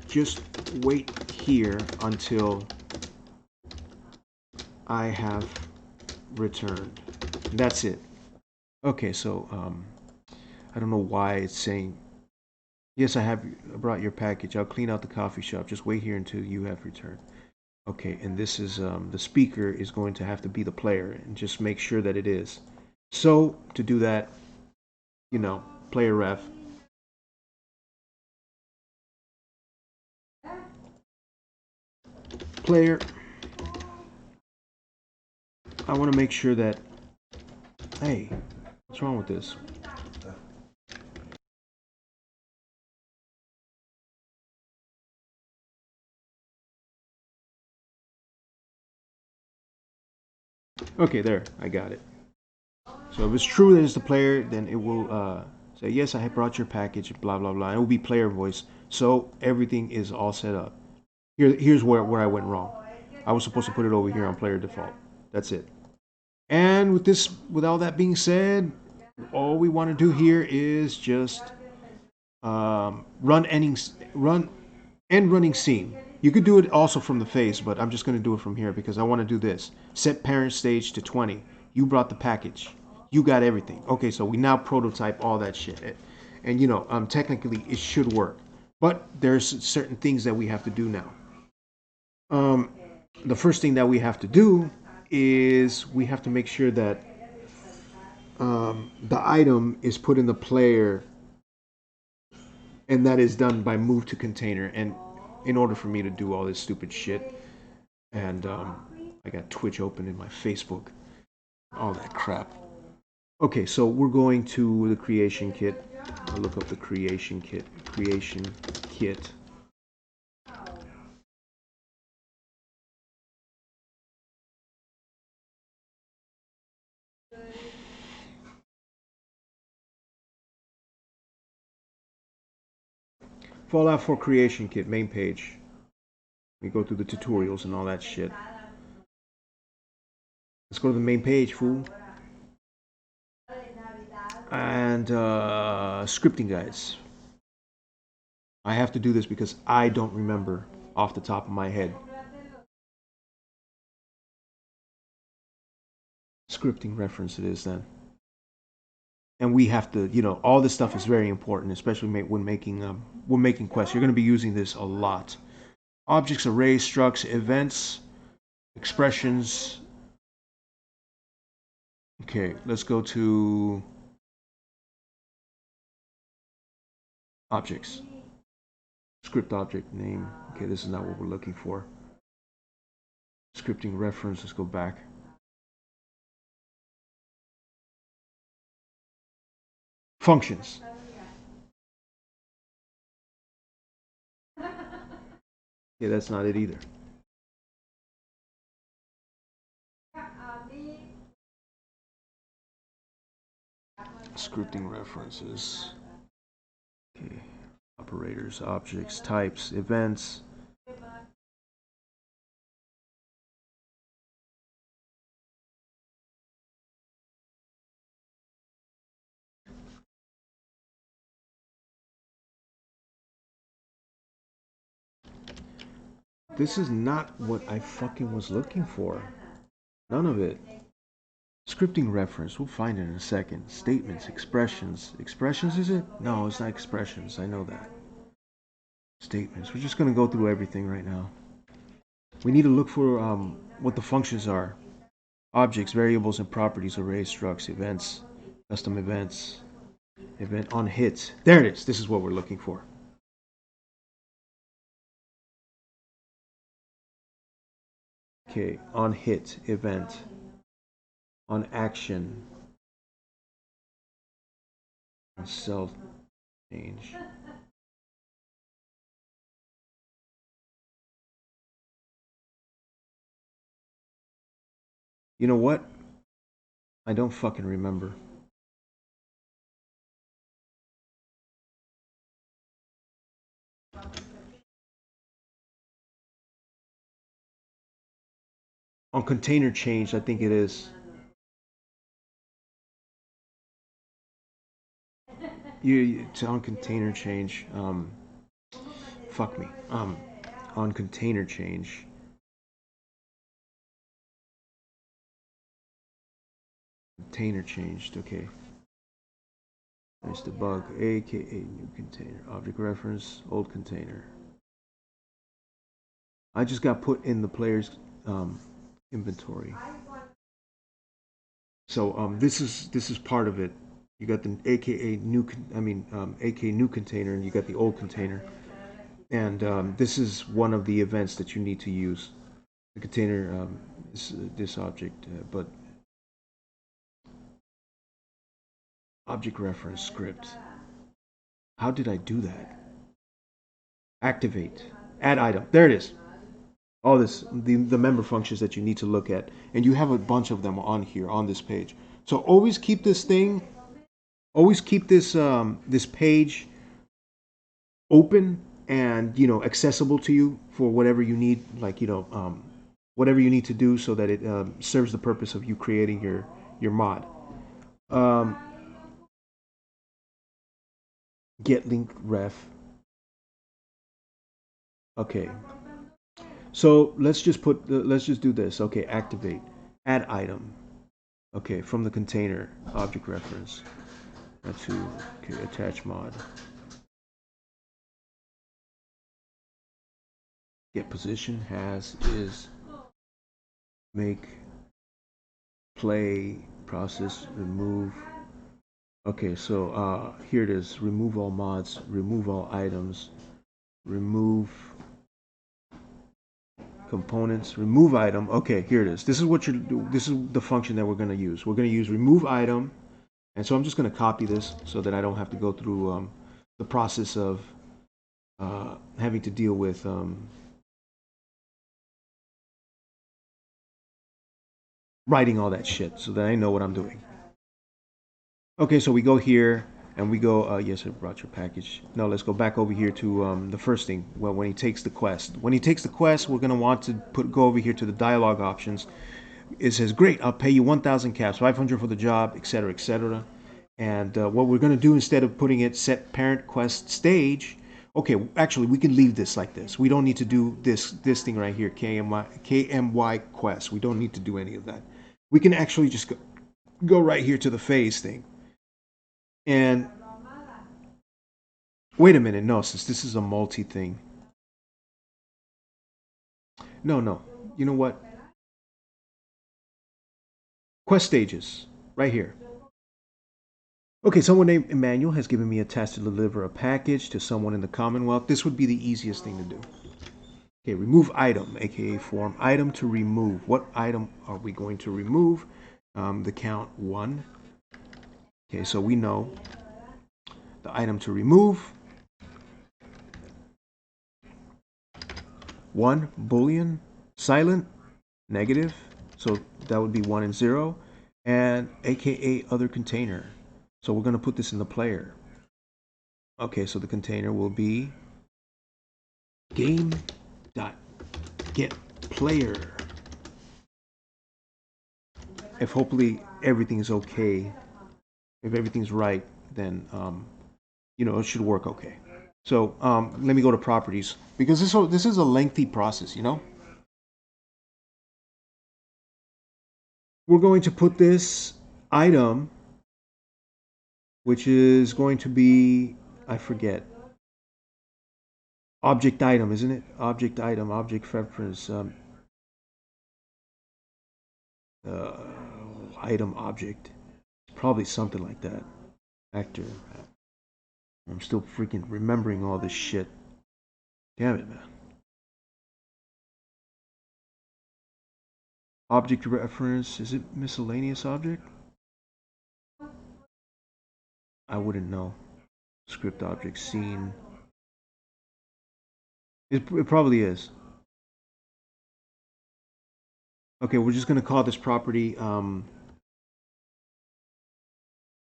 Just wait here until I have returned. That's it. Okay, so I don't know why it's saying, yes, I have brought your package. I'll clean out the coffee shop. Just wait here until you have returned. Okay, and this is the speaker is going to have to be the player, and just make sure that it is. So to do that, you know, player ref. Player. I want to make sure that. Hey, what's wrong with this? Okay, there, I got it. So if it's true that it's the player, then it will say, yes, I have brought your package, blah, blah, blah. It will be player voice. So everything is all set up. Here's where I went wrong. I was supposed to put it over here on player default. That's it. And with all that being said, all we want to do here is just run end running scene. You could do it also from the face, but I'm just going to do it from here because I want to do this. Set parent stage to 20. You brought the package. You got everything. Okay, so we now prototype all that shit. And you know, technically it should work. But there's certain things that we have to do now. The first thing that we have to do is we have to make sure that the item is put in the player, and that is done by move to container. And in order for me to do all this stupid shit, and I got Twitch open in my Facebook, all that crap. Okay, so we're going to the creation kit. I'll look up the creation kit. Fallout 4 Creation Kit, main page. We go through the tutorials and all that shit. Let's go to the main page, fool. And scripting guides. I have to do this because I don't remember off the top of my head. Scripting reference it is then. And we have to, you know, all this stuff is very important, especially when making quests. You're going to be using this a lot. Objects, arrays, structs, events, expressions. Okay, let's go to objects. Script object name. Okay, this is not what we're looking for. Scripting reference. Let's go back. Functions. Yeah, that's not it either. Scripting references. Okay. Operators, objects, types, events. This is not what I fucking was looking for. None of it. Scripting reference, we'll find it in a second. Statements, expressions. Expressions, is it? No, it's not expressions. I know that. Statements. We're just going to go through everything right now. We need to look for what the functions are. Objects, variables, and properties, arrays, structs, events, custom events, event on hits. There it is. This is what we're looking for. Okay, on hit, event, on action, on self change. You know what? I don't fucking remember. On container change, I think it is. It's on container change. Fuck me. On container change. Container changed. Okay. There's the bug. AKA new container. Object reference. Old container. I just got put in the player's inventory. So this is part of it. You got the AKA new. AKA new container, and you got the old container. And this is one of the events that you need to use. The container is this object, but object reference script. How did I do that? Activate, add item. There it is. All this, the member functions that you need to look at, and you have a bunch of them on here on this page. So always keep this thing, always keep this page open and accessible to you for whatever you need, like whatever you need to do, so that it serves the purpose of you creating your mod. Get link ref. Okay. So let's just do this. Okay, activate, add item. Okay, from the container, object reference. To okay, attach mod. Get position, has, is, make, play, process, remove. Okay, so here it is. Remove all mods, remove all items, remove components, remove item. Okay, here it is. This is what this is the function that we're going to use. We're going to use remove item. And so I'm just going to copy this so that I don't have to go through the process of having to deal with writing all that shit, so that I know what I'm doing. Okay, so we go here, and we go, yes, I brought your package. No, let's go back over here to the first thing. Well, when he takes the quest. When he takes the quest, we're going to want to go over here to the dialogue options. It says, great, I'll pay you 1,000 caps, 500 for the job, etc., etc. And what we're going to do, instead of putting it set parent quest stage, okay, actually, we can leave this like this. We don't need to do this thing right here, KMY quest. We don't need to do any of that. We can actually just go right here to the phase thing. And wait a minute, no, since this is a multi thing. No. You know what? Quest stages, right here. Okay, someone named Emmanuel has given me a task to deliver a package to someone in the Commonwealth. This would be the easiest thing to do. Okay, remove item, aka form item to remove. What item are we going to remove? The count 1. Okay, so we know the item to remove. 1, Boolean, silent, negative. So that would be 1 and 0. And aka other container. So we're going to put this in the player. Okay, so the container will be game.getPlayer. If hopefully everything is okay, if everything's right, then it should work okay. So let me go to properties, because this is a lengthy process. We're going to put this item, which is going to be, I forget, object item, isn't it? Object item, object reference, item object. Probably something like that. Actor. I'm still freaking remembering all this shit. Damn it, man. Object reference, is it miscellaneous object? I wouldn't know. Script object, scene. It probably is. Okay, we're just going to call this property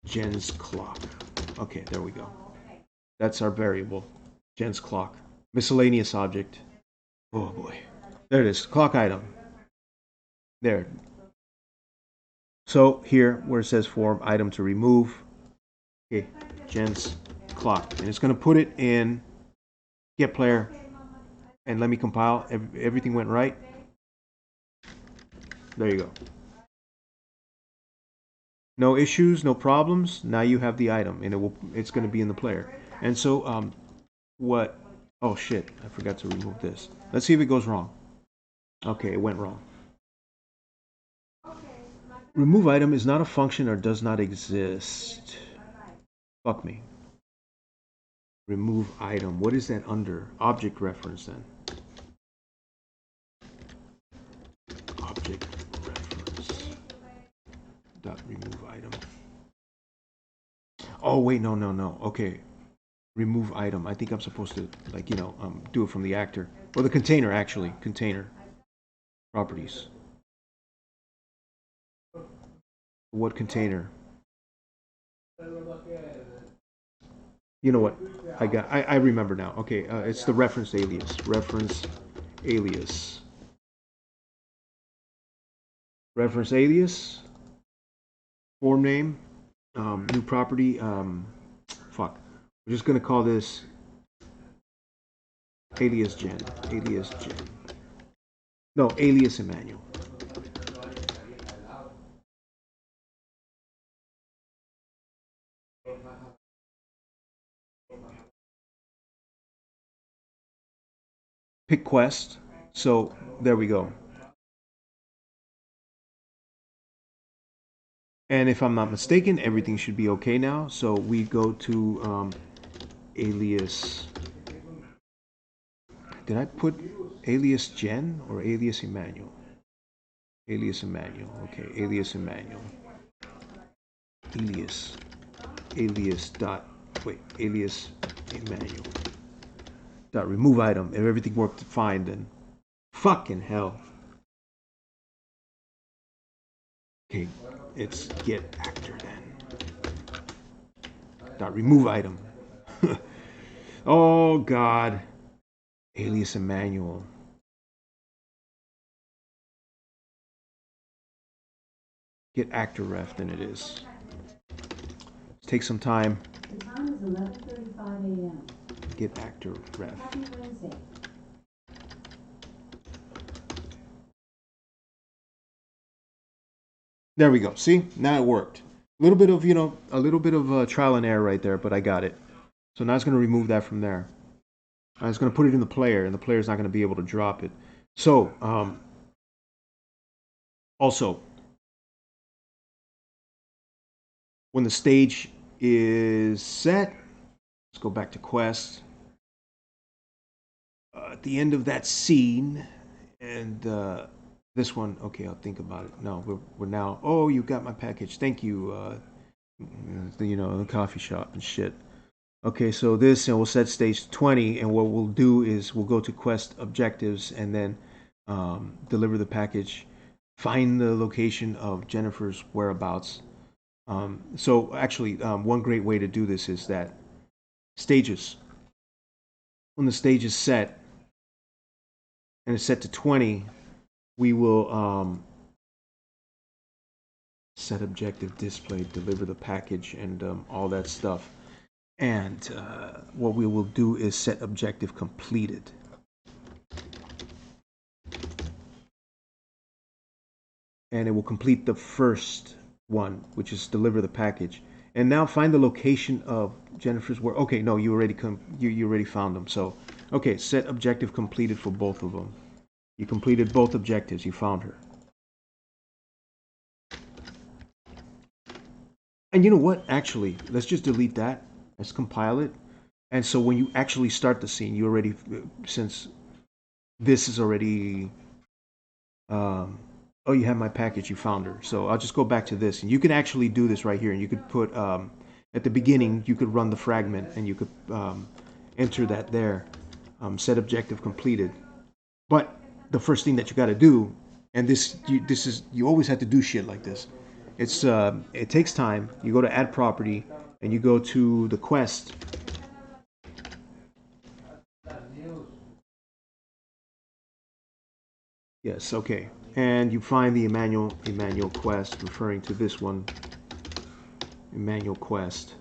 Jen's clock. Okay, there we go. That's our variable, Jen's clock. Miscellaneous object. Oh boy. There it is, clock item. There. So here, where it says form item to remove, okay, Jen's clock. And it's going to put it in get player. And let me compile. Everything went right. There you go. No issues, no problems. Now you have the item, and it's going to be in the player. And so, what? Oh shit! I forgot to remove this. Let's see if it goes wrong. Okay, it went wrong. Remove item is not a function or does not exist. Fuck me. Remove item. What is that under? Object reference then. Object reference. Dot remove item. Oh wait, no. Okay. Remove item. I think I'm supposed to do it from the actor. Or the container actually. Container. Properties. What container? You know what? I remember now. Okay, it's the reference alias. Reference alias. Reference alias. Form name. New property. Fuck. We're just gonna call this alias Jen. Alias Jen. No, alias Emmanuel. Pick quest. So there we go. And if I'm not mistaken, everything should be okay now. So we go to alias. Did I put alias Jen or alias Emmanuel? Alias Emmanuel. Okay, alias Emmanuel. Alias dot. Wait, alias Emmanuel. Dot remove item. If everything worked fine, then fucking hell. Okay, it's get actor then. Dot remove item. Oh God. Alias and manual. Get actor ref than it is. Let's take some time. The time is 11:35 a.m. Get actor ref. Happy Wednesday. There we go. See, now it worked. A little bit of, a little bit of trial and error right there, but I got it. So now it's going to remove that from there. It's going to put it in the player, and the player's not going to be able to drop it. So, also, when the stage is set, let's go back to quest. At the end of that scene, and this one, okay, I'll think about it. No, we're now. Oh, you got my package. Thank you. The coffee shop and shit. Okay, so this, and we'll set stage 20, and what we'll do is we'll go to quest objectives and then deliver the package, find the location of Jennifer's whereabouts. So actually, one great way to do this is that stages. When the stage is set and it's set to 20, we will set objective display, deliver the package, and all that stuff. And what we will do is set objective completed. And it will complete the first one, which is deliver the package. And now find the location of Jennifer's work. Okay, no, you already you already found them. So, okay, set objective completed for both of them. You completed both objectives. You found her. And you know what? Actually, let's just delete that. Let's compile it. And so when you actually start the scene, you already, since this is already, oh, you have my package, you found her. So I'll just go back to this. And you can actually do this right here. And you could put, at the beginning, you could run the fragment and you could enter that there. Set objective completed. But the first thing that you got to do, and you always have to do shit like this. It takes time. You go to add property and you go to the quest. Yes, okay. And you find the Emmanuel quest, referring to this one, Emmanuel quest.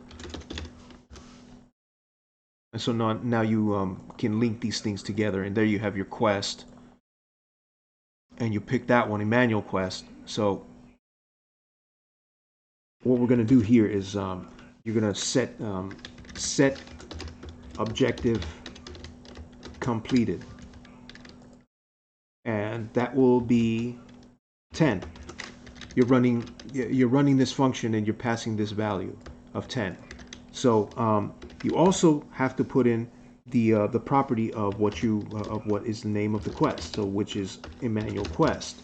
And so now you can link these things together, and there you have your quest. And you pick that one, Emmanuel quest. So what we're going to do here is you're going to set objective completed, and that will be 10. You're running this function and you're passing this value of 10. So you also have to put in the property of what is the name of the quest, so which is Emmanuel quest.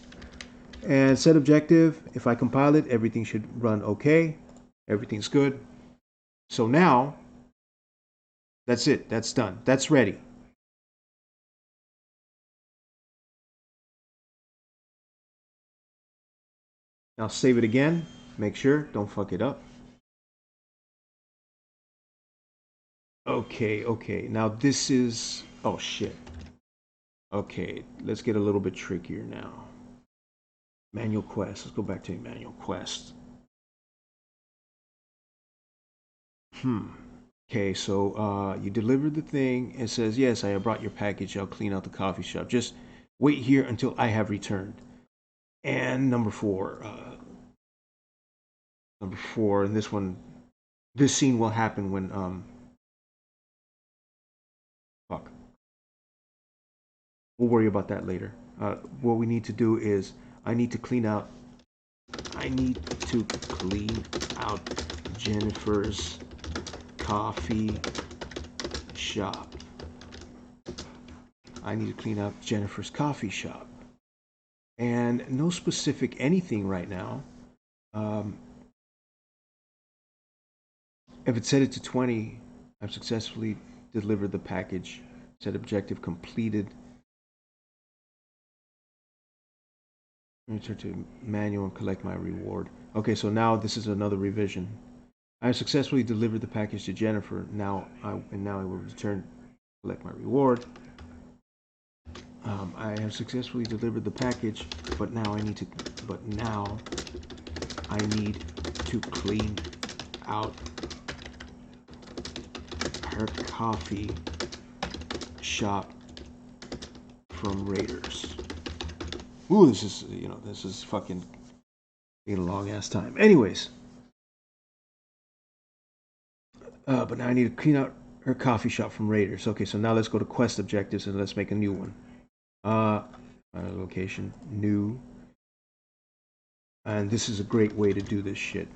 And set objective, if I compile it, everything should run okay. Everything's good. So now, that's it. That's done. That's ready. Now save it again. Make sure, don't fuck it up. Okay. Now this is, oh shit. Okay, let's get a little bit trickier now. Manual quest. Let's go back to manual quest. Okay, so you delivered the thing. It says, yes, I have brought your package. I'll clean out the coffee shop. Just wait here until I have returned. And number 4. Number 4, and this scene will happen when, fuck. We'll worry about that later. What we need to do is, I need to clean out Jennifer's coffee shop. I need to clean out Jennifer's coffee shop. And no specific anything right now. If it's set it to 20, I've successfully delivered the package. Set objective completed. Return to manual and collect my reward. Okay, so now this is another revision. I successfully delivered the package to Jennifer. Now I will return collect my reward. I have successfully delivered the package, but now I need to. But now I need to clean out her coffee shop from raiders. Ooh, this is fucking being a long ass time. Anyways, but now I need to clean out her coffee shop from raiders. Okay, so now let's go to quest objectives and let's make a new one. Location, new, and this is a great way to do this shit.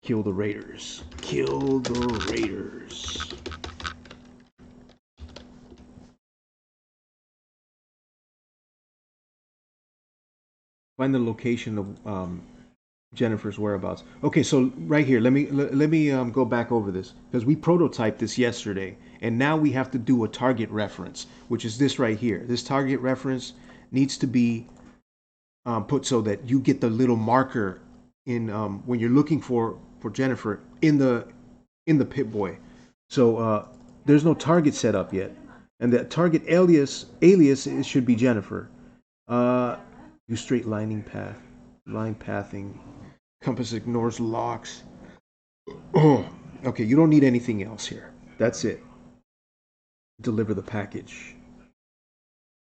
Kill the raiders. Kill the raiders. Find the location of Jennifer's whereabouts. Okay, so right here, let me go back over this because we prototyped this yesterday, and now we have to do a target reference, which is this right here. This target reference needs to be put so that you get the little marker in when you're looking for Jennifer in the Pip-Boy. So there's no target set up yet, and the target alias should be Jennifer. Do straight line pathing. Compass ignores locks. Oh, okay, you don't need anything else here. That's it. Deliver the package.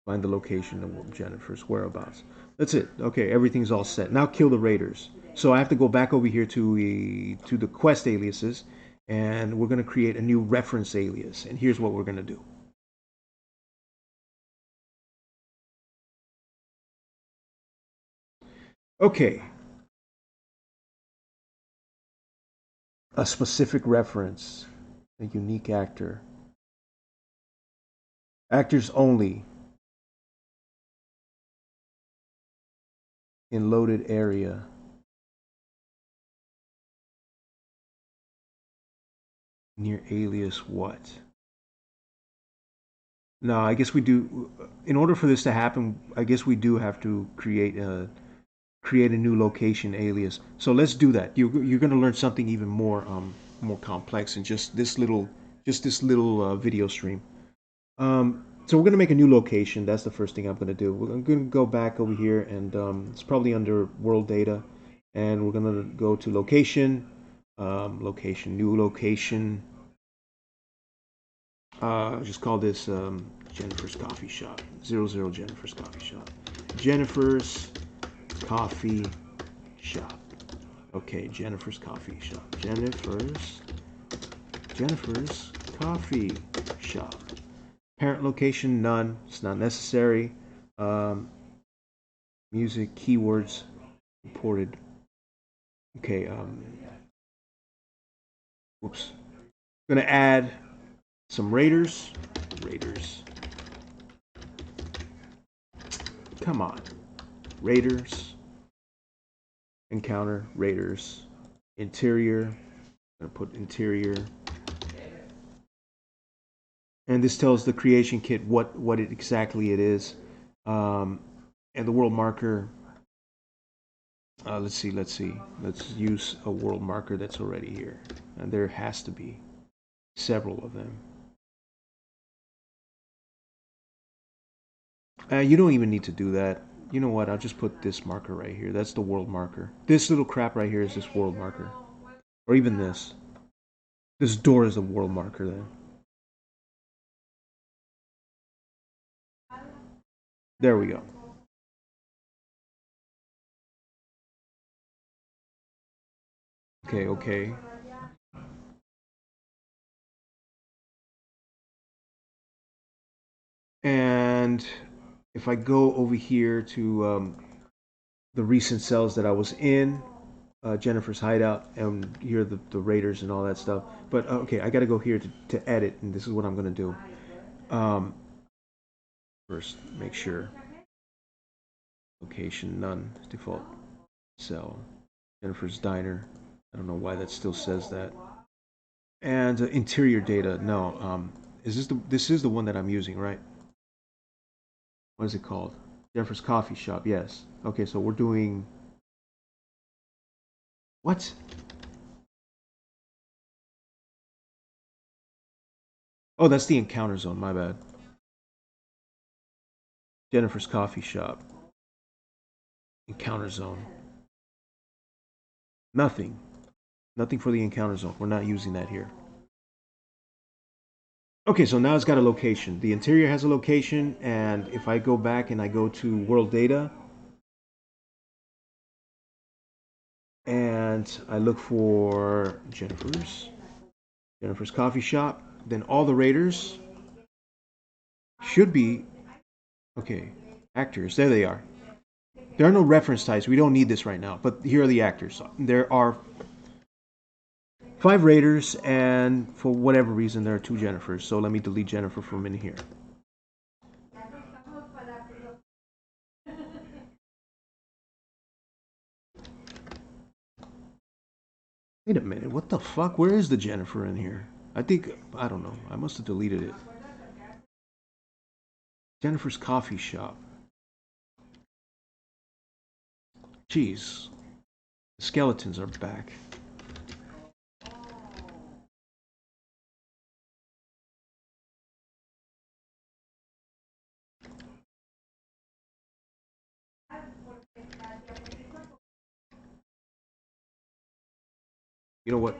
Find the location of Jennifer's whereabouts. That's it. Okay, everything's all set. Now kill the raiders. So I have to go back over here to the quest aliases, and we're going to create a new reference alias. And here's what we're going to do. Okay, a specific reference, a unique actor, actors only in loaded area. Near alias what? No, I guess we do. In order for this to happen, I guess we do have to create a new location alias. So let's do that. You're going to learn something even more complex than just this little video stream. So we're going to make a new location. That's the first thing I'm going to do. I'm going to go back over here, and it's probably under world data, and we're going to go to location, location, new location. Just call this Jennifer's Coffee Shop. 00 Jennifer's Coffee Shop. Jennifer's Coffee Shop. Okay, Jennifer's Coffee Shop. Jennifer's Coffee Shop. Parent location, none. It's not necessary. Music, keywords, imported. Okay, whoops. I'm gonna add some raiders. Raiders. Come on. Raiders. Encounter. Raiders. Interior. I'm gonna put interior. And this tells the creation kit what exactly it is. And the world marker. Let's see. Let's use a world marker that's already here. And there has to be several of them. You don't even need to do that. You know what? I'll just put this marker right here. That's the world marker. This little crap right here is this world marker. Or even this. This door is the world marker then. There we go. Okay, okay. And if I go over here to the recent cells that I was in, Jennifer's hideout, and here are the raiders and all that stuff. But okay, I got to go here to edit, and this is what I'm going to do. First, make sure location none, default cell, Jennifer's diner. I don't know why that still says that. And interior data, no. This is the one that I'm using, right? What is it called? Jennifer's Coffee Shop. Yes. Okay, so we're doing what? Oh, that's the encounter zone. My bad. Jennifer's coffee shop. Encounter zone. Nothing. Nothing for the encounter zone. We're not using that here. Okay, so now it's got a location. The interior has a location, and if I go back and I go to world data and I look for Jennifer's coffee shop, then all the raiders should be okay. Actors, there they are. There are no reference types. We don't need this right now, but here are the actors. There are 5 raiders, and for whatever reason, there are 2 Jennifers. So let me delete Jennifer from in here. Wait a minute, what the fuck? Where is the Jennifer in here? I don't know. I must have deleted it. Jennifer's coffee shop. Jeez. The skeletons are back. You know what?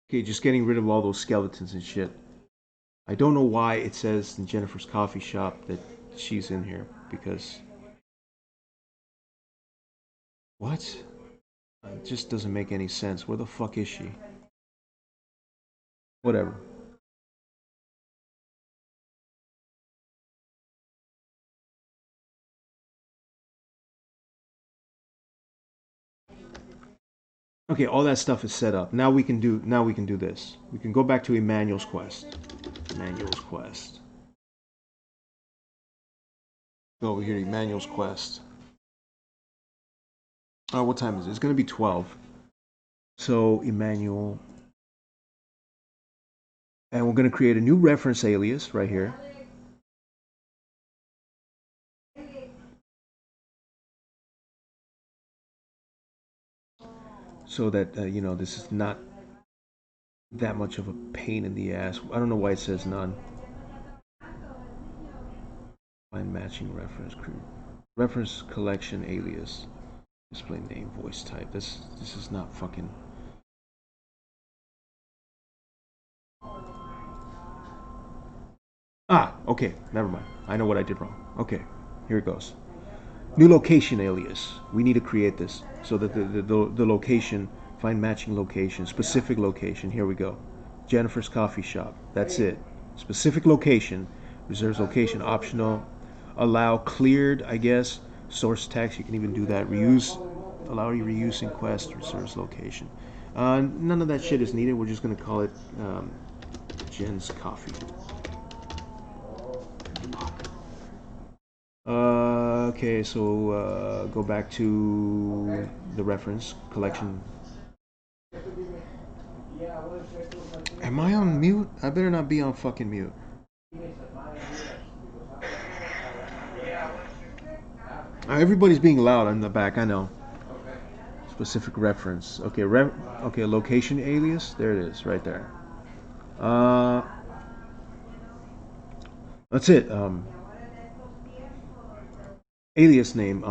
Okay, just getting rid of all those skeletons and shit. I don't know why it says in Jennifer's coffee shop that she's in here, because... What? It just doesn't make any sense. Where the fuck is she? Whatever. Okay, all that stuff is set up. Now we can do this. We can go back to Emmanuel's quest. Emmanuel's quest. Go over here to Emmanuel's quest. Oh, what time is it? It's gonna be 12. So Emmanuel. And we're gonna create a new reference alias right here. So that you know, this is not that much of a pain in the ass. I don't know why it says none. Find matching reference collection alias. Display name, voice type. This is not fucking. Ah, okay, never mind. I know what I did wrong. Okay, here it goes. New location alias. We need to create this so that the location, find matching location, specific location. Here we go. Jennifer's coffee shop. That's it. Specific location. Reserves location optional. Allow cleared, I guess. Source text. You can even do that. Reuse. Allow you reuse in quest. Reserves location. None of that shit is needed. We're just gonna call it Jen's coffee. Okay, so go back to the reference collection. Am I on mute? I better not be on fucking mute. Everybody's being loud in the back, I know. Specific reference. Okay, okay, location alias. There it is, right there. That's it. Alias name,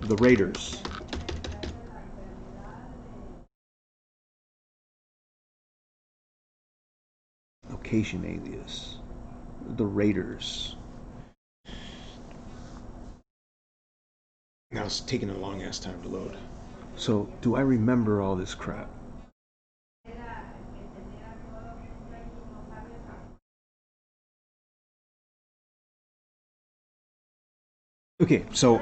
the Raiders. Location alias, the Raiders. Now it's taking a long ass time to load. So, do I remember all this crap? Okay, so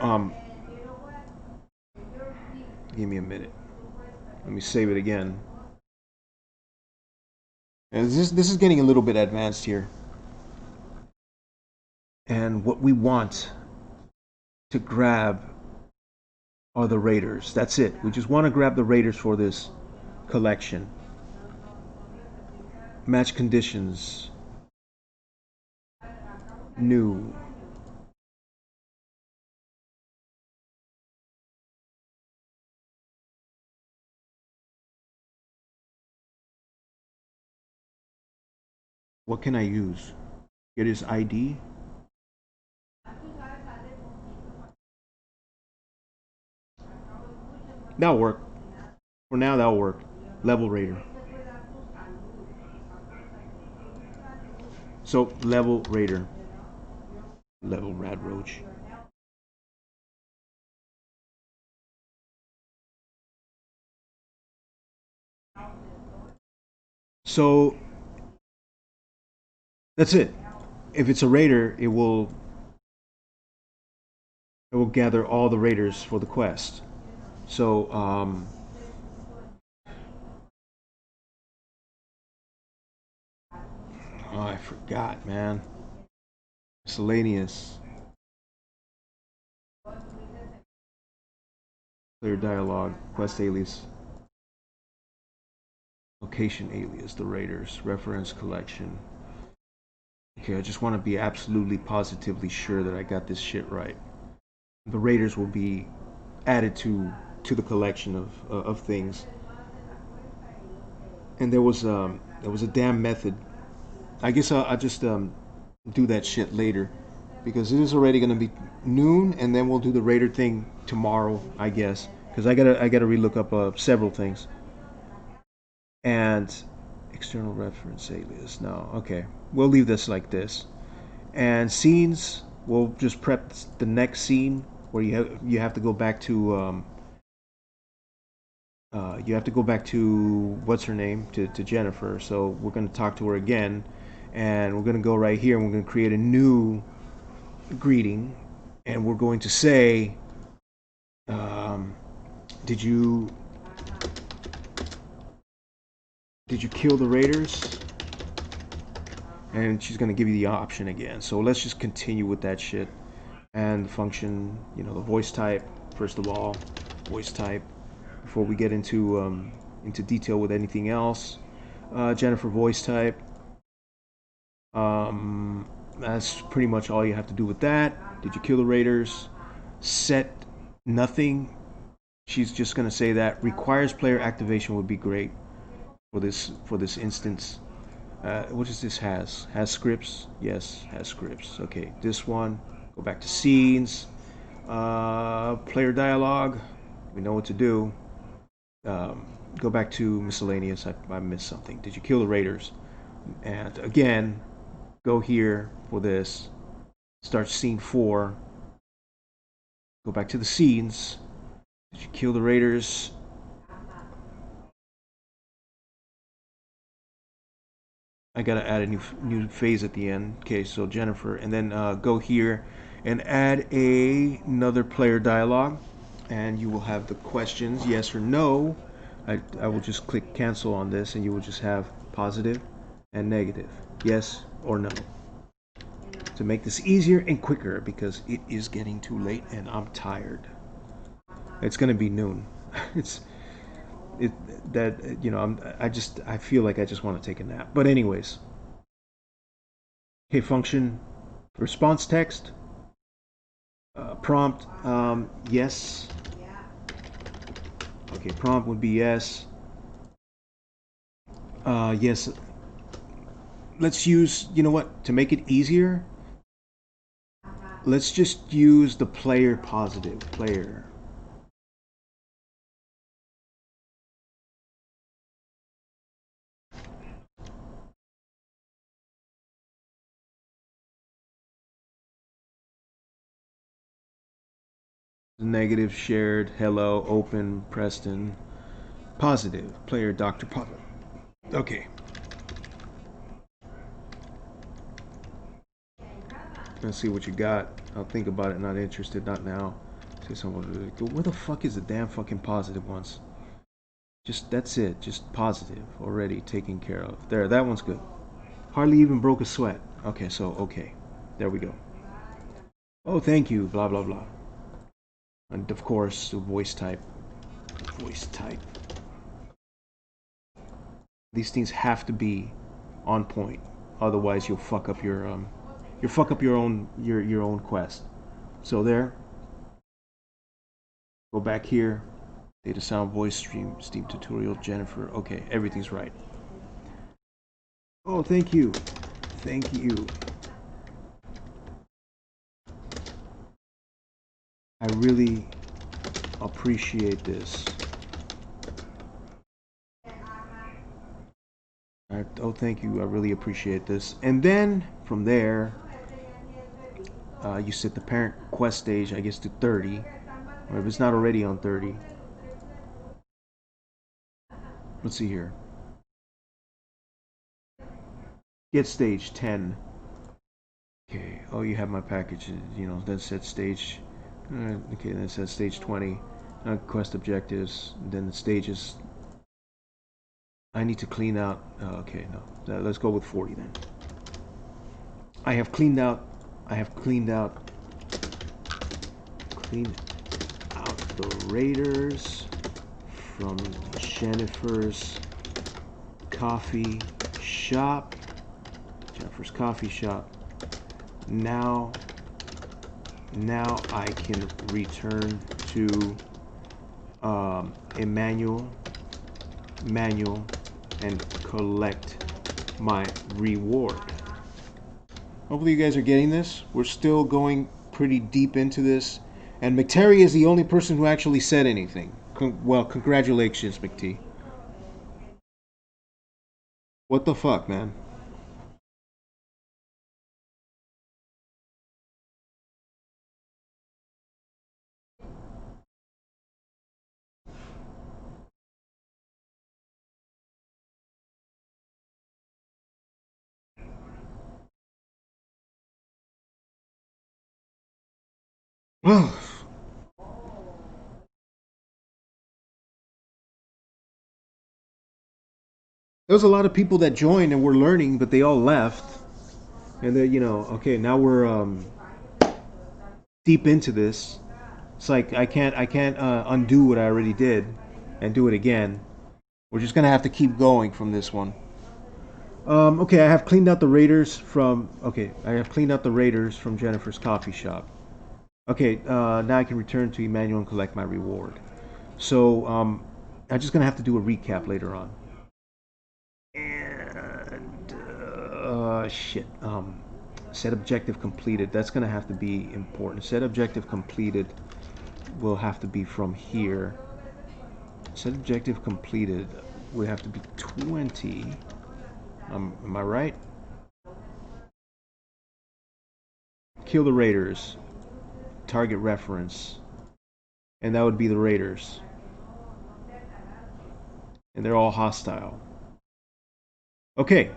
give me a minute. Let me save it again. And this is getting a little bit advanced here. And what we want to grab are the Raiders. That's it. We just want to grab the Raiders for this collection. Match conditions. New. What can I use? Get his ID. That'll work. For now, that'll work. Level rater. So, level rater. Level rad roach. So, that's it. If it's a raider, it will gather all the raiders for the quest. So, oh, I forgot, man. Miscellaneous. Clear dialogue. Quest alias. Location alias. The raiders. Reference collection. Okay, I just want to be absolutely positively sure that I got this shit right. The raiders will be added to the collection of things. And there was a damn method. I guess I'll just do that shit later because it is already gonna be noon, and then we'll do the raider thing tomorrow, I guess, because I gotta relook up several things. And external reference alias. No, okay, we'll leave this like this. And scenes, we'll just prep the next scene where you have to go back to what's her name, to Jennifer. So we're going to talk to her again, and we're going to go right here and we're going to create a new greeting, and we're going to say, um, did you kill the raiders? And she's going to give you the option again. So let's just continue with that shit. And the function, the voice type, first of all, voice type, before we get into detail with anything else. Jennifer voice type. That's pretty much all you have to do with that. Did you kill the raiders? Set nothing. She's just gonna say that requires player activation would be great for this instance. What does this has? Has scripts? Yes, has scripts. Okay, this one. Go back to scenes. Player dialogue. We know what to do. Go back to miscellaneous. I missed something. Did you kill the raiders? And again, go here for this. Start scene 4. Go back to the scenes. Did you kill the raiders? I gotta add a new phase at the end. Okay, so Jennifer, and then go here and add another player dialogue, and you will have the questions yes or no. I will just click cancel on this, and you will just have positive and negative, yes or no, to make this easier and quicker because it is getting too late and I'm tired. It's gonna be noon. it's it that I feel like I just want to take a nap. But anyways, hey, function response text prompt, yes. Okay, prompt would be yes. Yes. Let's use, you know what, to make it easier, let's just use the player positive player. Negative shared hello open Preston. Positive player Dr. Potter. Okay. Let's see what you got. I'll think about it. Not interested. Not now. Say someone really cool. Where the fuck is the damn fucking positive ones? Just that's it. Just positive already taken care of. There. That one's good. Hardly even broke a sweat. Okay. So okay. There we go. Oh, thank you. Blah blah blah. And of course, the voice type. Voice type. These things have to be on point, otherwise you'll fuck up your own quest. So there, go back here, data sound voice stream Steam tutorial Jennifer. Okay, everything's right. Oh, thank you, thank you. I really appreciate this. Oh, thank you. I really appreciate this. And then from there, you set the parent quest stage, I guess, to 30. Or if it's not already on 30. Let's see here. Get stage 10. Okay. Oh, you have my package. You know, that said stage. Okay, then it says stage 20. Quest objectives. Then the stages. I need to clean out. Okay, no. Let's go with 40 then. I have cleaned out the raiders from Jennifer's coffee shop. Now I can return to Emmanuel and collect my reward. Hopefully you guys are getting this. We're still going pretty deep into this. And McTerry is the only person who actually said anything. Well, congratulations, McT. What the fuck, man? Well, there was a lot of people that joined and were learning, but they all left. And then, okay, now we're deep into this. It's like I can't undo what I already did and do it again. We're just gonna have to keep going from this one. Okay, I have cleaned out the raiders from. Okay, I have cleaned out the raiders from Jennifer's coffee shop. Okay, now I can return to Emmanuel and collect my reward. So I'm just gonna have to do a recap later on. And shit. Set objective completed. That's gonna have to be important. Set objective completed will have to be from here. Set objective completed would have to be 20. Am I right? Kill the raiders. Target reference. And that would be the raiders. And they're all hostile. Okay.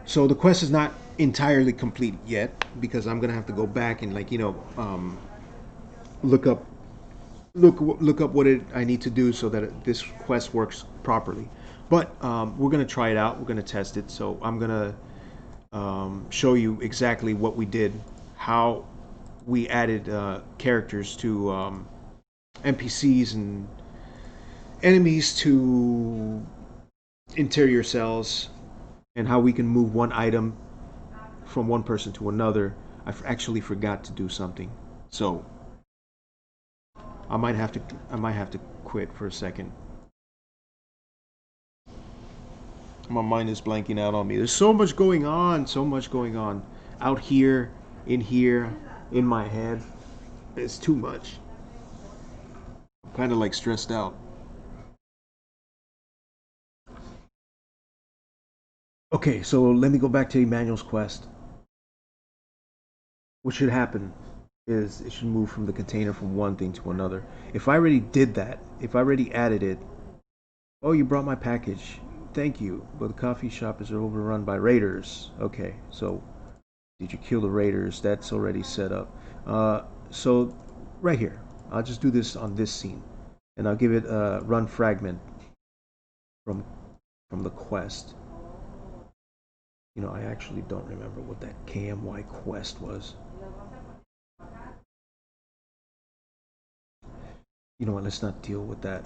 So the quest is not entirely complete yet because I'm gonna have to go back and look up look up what I need to do so that this quest works properly. But we're gonna try it out. We're gonna test it. So I'm gonna show you exactly what we did, how we added characters to NPCs and enemies to interior cells, and how we can move one item from one person to another. Actually forgot to do something, so I might have to quit for a second. My mind is blanking out on me. There's so much going on, out here, in my head. It's too much. I'm kind of like stressed out. Okay, so let me go back to Emmanuel's quest. What should happen is it should move from the container from one thing to another. If I already did that, if I already added it, oh, you brought my package. Thank you. But the coffee shop is overrun by raiders. Okay, so did you kill the raiders? That's already set up. So right here, I'll just do this on this scene, and I'll give it a run fragment from the quest. I actually don't remember what that KMY quest was. You know what? Let's not deal with that.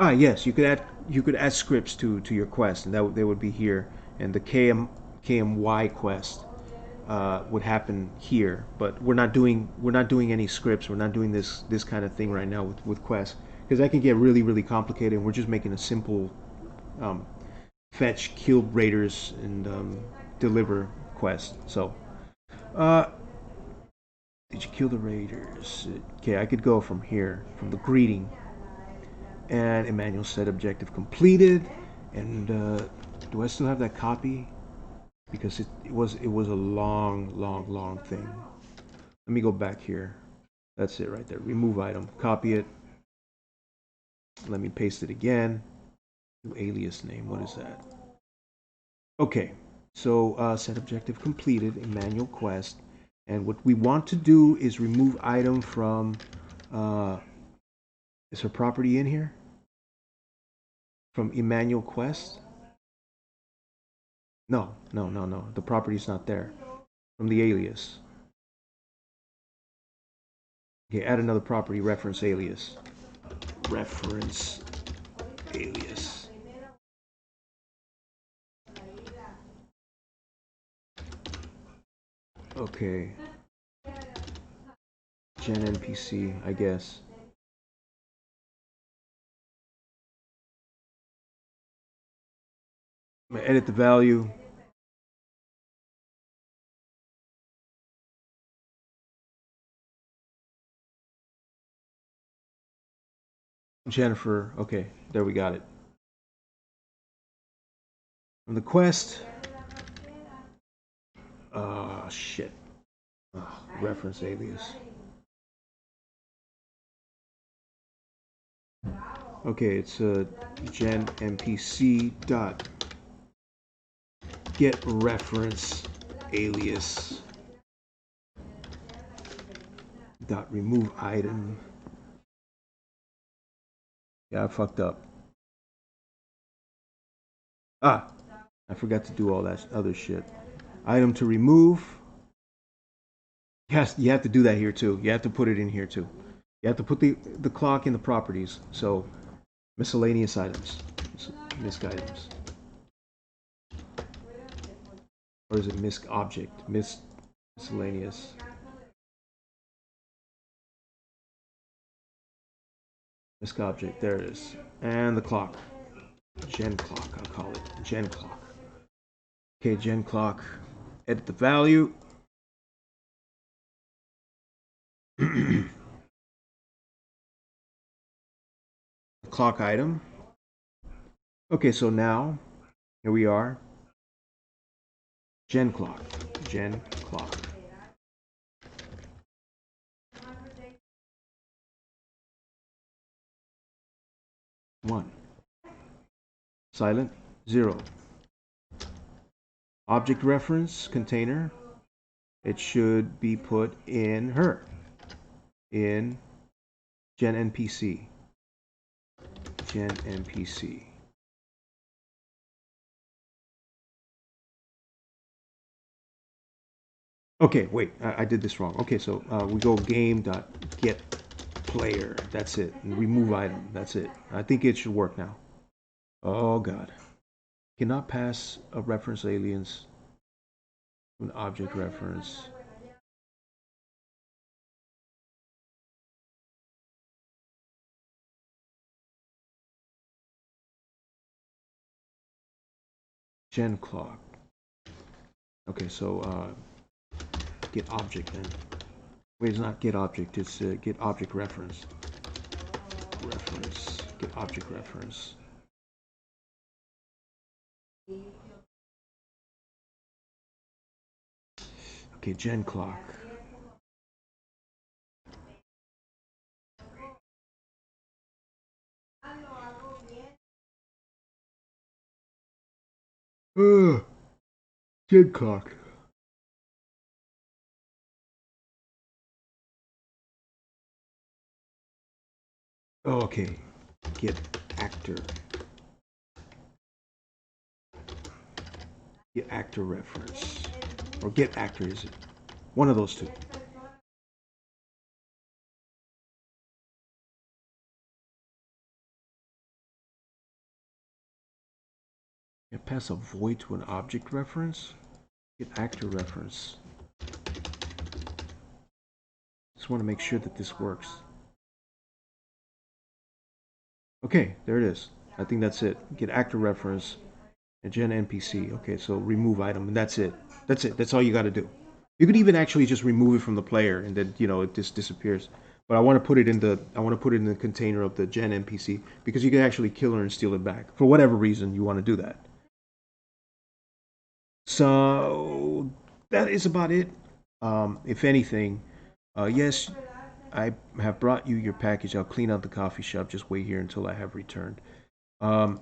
Ah, yes, you could add scripts to your quest, and they would be here, and the KMY quest would happen here. But we're not doing any scripts. We're not doing this kind of thing right now with quests because that can get really complicated. And we're just making a simple um, fetch, kill raiders, and deliver quest. So, uh, did you kill the raiders? Okay, I could go from here, from the greeting, and Emmanuel said objective completed. And do I still have that copy? Because it was a long thing. Let me go back here. That's it right there. Remove item. Copy it. Let me paste it again. New alias name. What is that? Okay. So set objective completed. Emmanuel quest. And what we want to do is remove item from. Is her property in here? From Emmanuel quest? No. The property's not there. From the alias. Okay, add another property, reference alias. Reference alias. Okay. Gen NPC, I guess. I'm gonna edit the value. Jennifer. Okay, there we got it. From the quest. Shit. Reference alias. Okay, it's gen npc dot get reference alias dot remove item. Yeah, I fucked up. Ah, I forgot to do all that other shit. Item to remove. Yes, you have to do that here too. You have to put it in here too. You have to put the clock in the properties. So miscellaneous items, misc items, or is it misc object? Miscellaneous. Misc object. There it is. And the clock. Gen clock. I'll call it gen clock. Okay, gen clock. Edit the value. Clock item. Okay, so now here we are. Gen clock. Gen clock. One. Silent. 0. Object reference container. It should be put in her. In Gen NPC. Gen NPC. Okay, wait, I did this wrong. Okay, so we go game.get player. That's it. And remove item. That's it. I think it should work now. Oh god. Cannot pass a reference alias to an object reference. Gen clock. Okay, so get object then. Wait, it's not get object, it's get object reference. Reference. Get object reference. Okay, gen clock. Gen clock. Oh, okay. Get actor. Get actor reference. Or get actor, is it? One of those two. Get pass a void to an object reference. Get actor reference. Just want to make sure that this works. Okay, there it is. I think that's it. Get actor reference and gen NPC. Okay, so remove item, and that's it. That's it. That's all you got to do. You could even actually just remove it from the player, and then it just disappears. But I want to put it in the container of the gen NPC because you can actually kill her and steal it back for whatever reason you want to do that. So that is about it. If anything, yes, I have brought you your package. I'll clean out the coffee shop. Just wait here until I have returned. Um,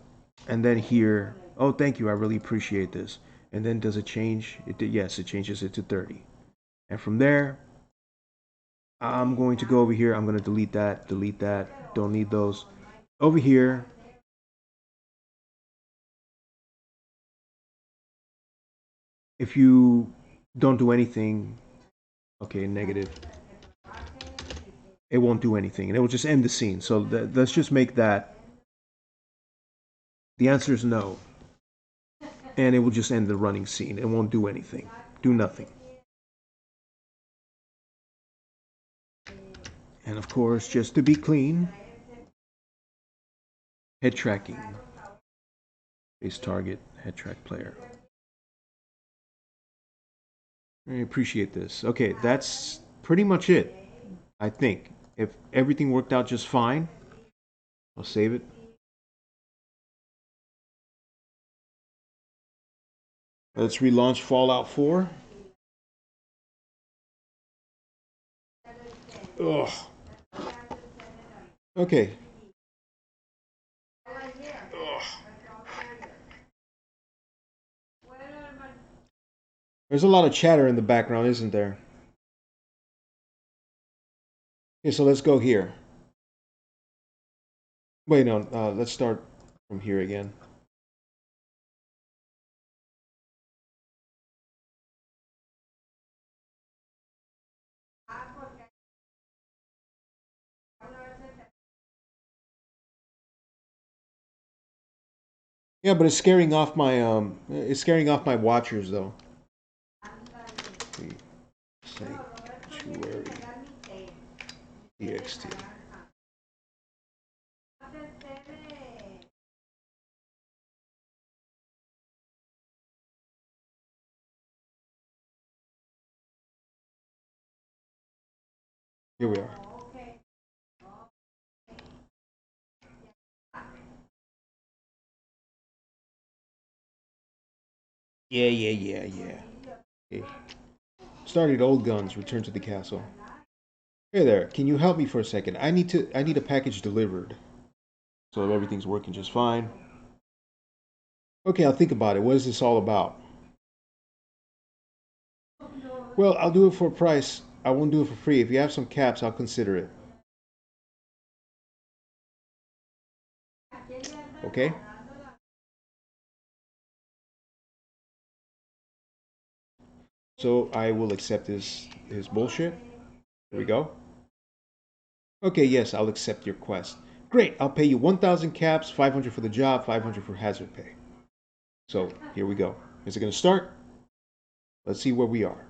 and then here, oh, thank you. I really appreciate this. And then does it change? Yes, it changes it to 30. And from there, I'm going to go over here. I'm going to delete that, delete that. Don't need those. Over here, if you don't do anything, okay, negative, it won't do anything. And it will just end the scene. So let's just make that. The answer is no. And it will just end the running scene. It won't do anything. Do nothing. And of course, just to be clean, head tracking. Base target, head track player. I appreciate this. Okay, that's pretty much it. I think. If everything worked out just fine, I'll save it. Let's relaunch Fallout 4. Ugh. Okay. Ugh. There's a lot of chatter in the background, isn't there? Okay, so let's go here. Wait, no, let's start from here again. Yeah, but it's scaring off my watchers though. Sanctuary EXT. Here we are. Yeah. Okay. Started old guns, return to the castle. Hey there, can you help me for a second? I need a package delivered. So if everything's working just fine. Okay, I'll think about it. What is this all about? Well, I'll do it for a price. I won't do it for free. If you have some caps, I'll consider it. Okay? So I will accept his bullshit. Here we go. Okay, yes, I'll accept your quest. Great, I'll pay you 1,000 caps, 500 for the job, 500 for hazard pay. So here we go. Is it going to start? Let's see where we are.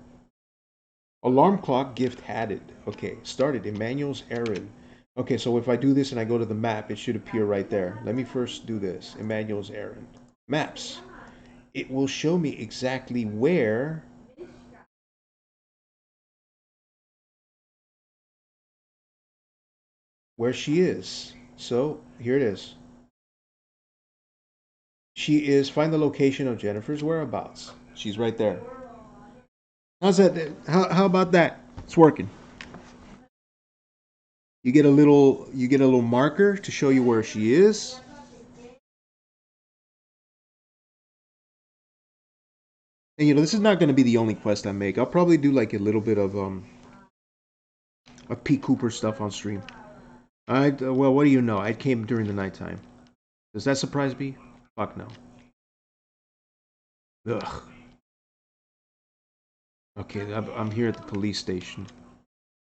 Alarm clock gift added. Okay, started. Emmanuel's errand. Okay, so if I do this and I go to the map, it should appear right there. Let me first do this. Emmanuel's errand. Maps. It will show me exactly where she is. So here it is. She is, find the location of Jennifer's whereabouts. She's right there. How's that? How about that? It's working. You get a little marker to show you where she is. And this is not going to be the only quest I make. I'll probably do like a little bit of P. Cooper stuff on stream. Well, what do you know? I came during the nighttime. Does that surprise me? Fuck no. Ugh. Okay, I'm here at the police station.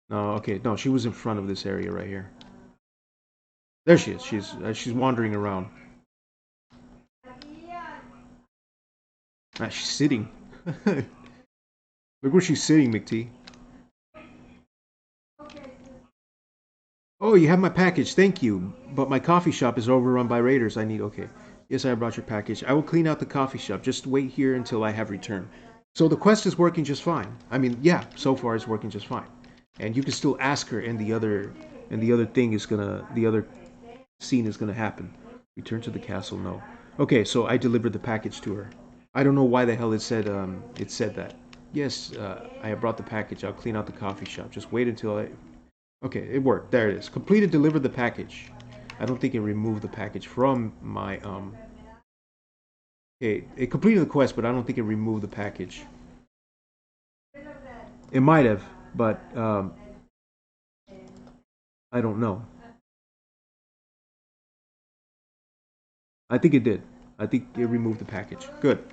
No, okay, no, she was in front of this area right here. There she is. She's wandering around. Ah, she's sitting. Look where she's sitting, McT. Oh, you have my package. Thank you. But my coffee shop is overrun by raiders. I need. Okay. Yes, I brought your package. I will clean out the coffee shop. Just wait here until I have returned. So the quest is working just fine. I mean, yeah, so far it's working just fine. And you can still ask her, and the other thing is gonna, the other scene is gonna happen. Return to the castle. No. Okay, so I delivered the package to her. I don't know why the hell it said that. Yes, I have brought the package. I'll clean out the coffee shop. Just wait until I. Okay, it worked. There it is. Completed. Delivered the package. I don't think it removed the package from my Okay, it completed the quest, but I don't think it removed the package. It might have, but I don't know. I think it did. I think it removed the package. Good.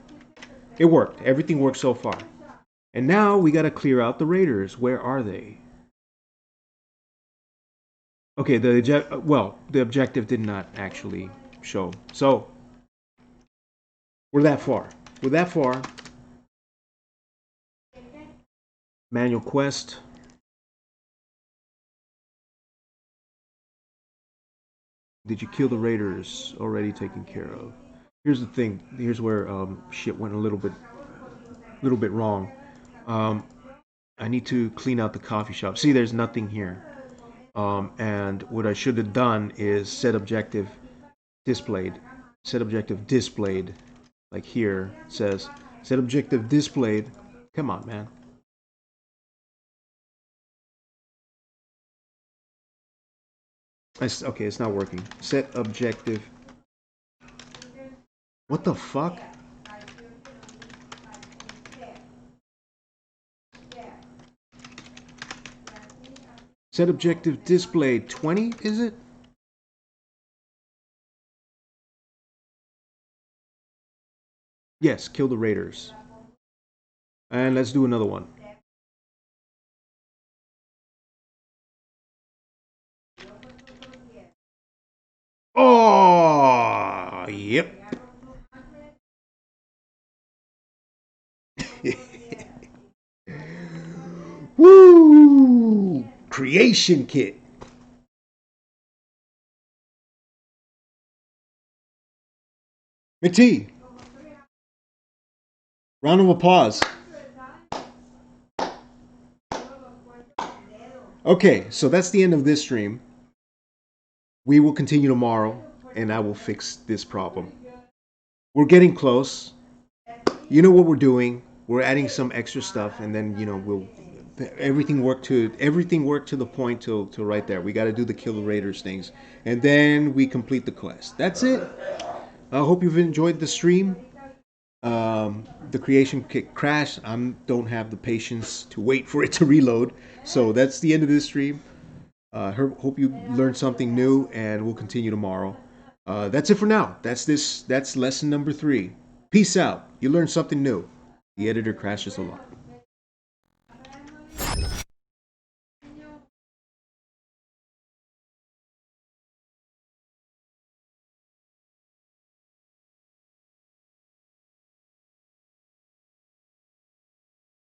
It worked. Everything worked so far. And now we gotta clear out the raiders. Where are they? Okay, the objective did not actually show. So we're that far. We're that far. Manual quest. Did you kill the raiders? Already taken care of. Here's the thing. Here's where shit went a little bit wrong. Um, I need to clean out the coffee shop. See, there's nothing here. And what I should have done is set objective displayed. Set objective displayed. Like here it says set objective displayed. Come on, man. Okay, it's not working. Set objective. What the fuck? Set objective displayed 20, is it? Yes, kill the raiders. And let's do another one. Oh, yep. Woo! Creation kit. McT, round of applause. Okay, so that's the end of this stream. We will continue tomorrow, and I will fix this problem. We're getting close. You know what we're doing. We're adding some extra stuff, and then we'll everything worked to the point till right there. We got to do the kill the raiders things, and then we complete the quest. That's it. I hope you've enjoyed the stream. The creation kit crashed. I don't have the patience to wait for it to reload. So that's the end of this stream. Hope you learned something new, and we'll continue tomorrow. That's it for now. That's lesson number 3. Peace out. You learned something new. The editor crashes a lot.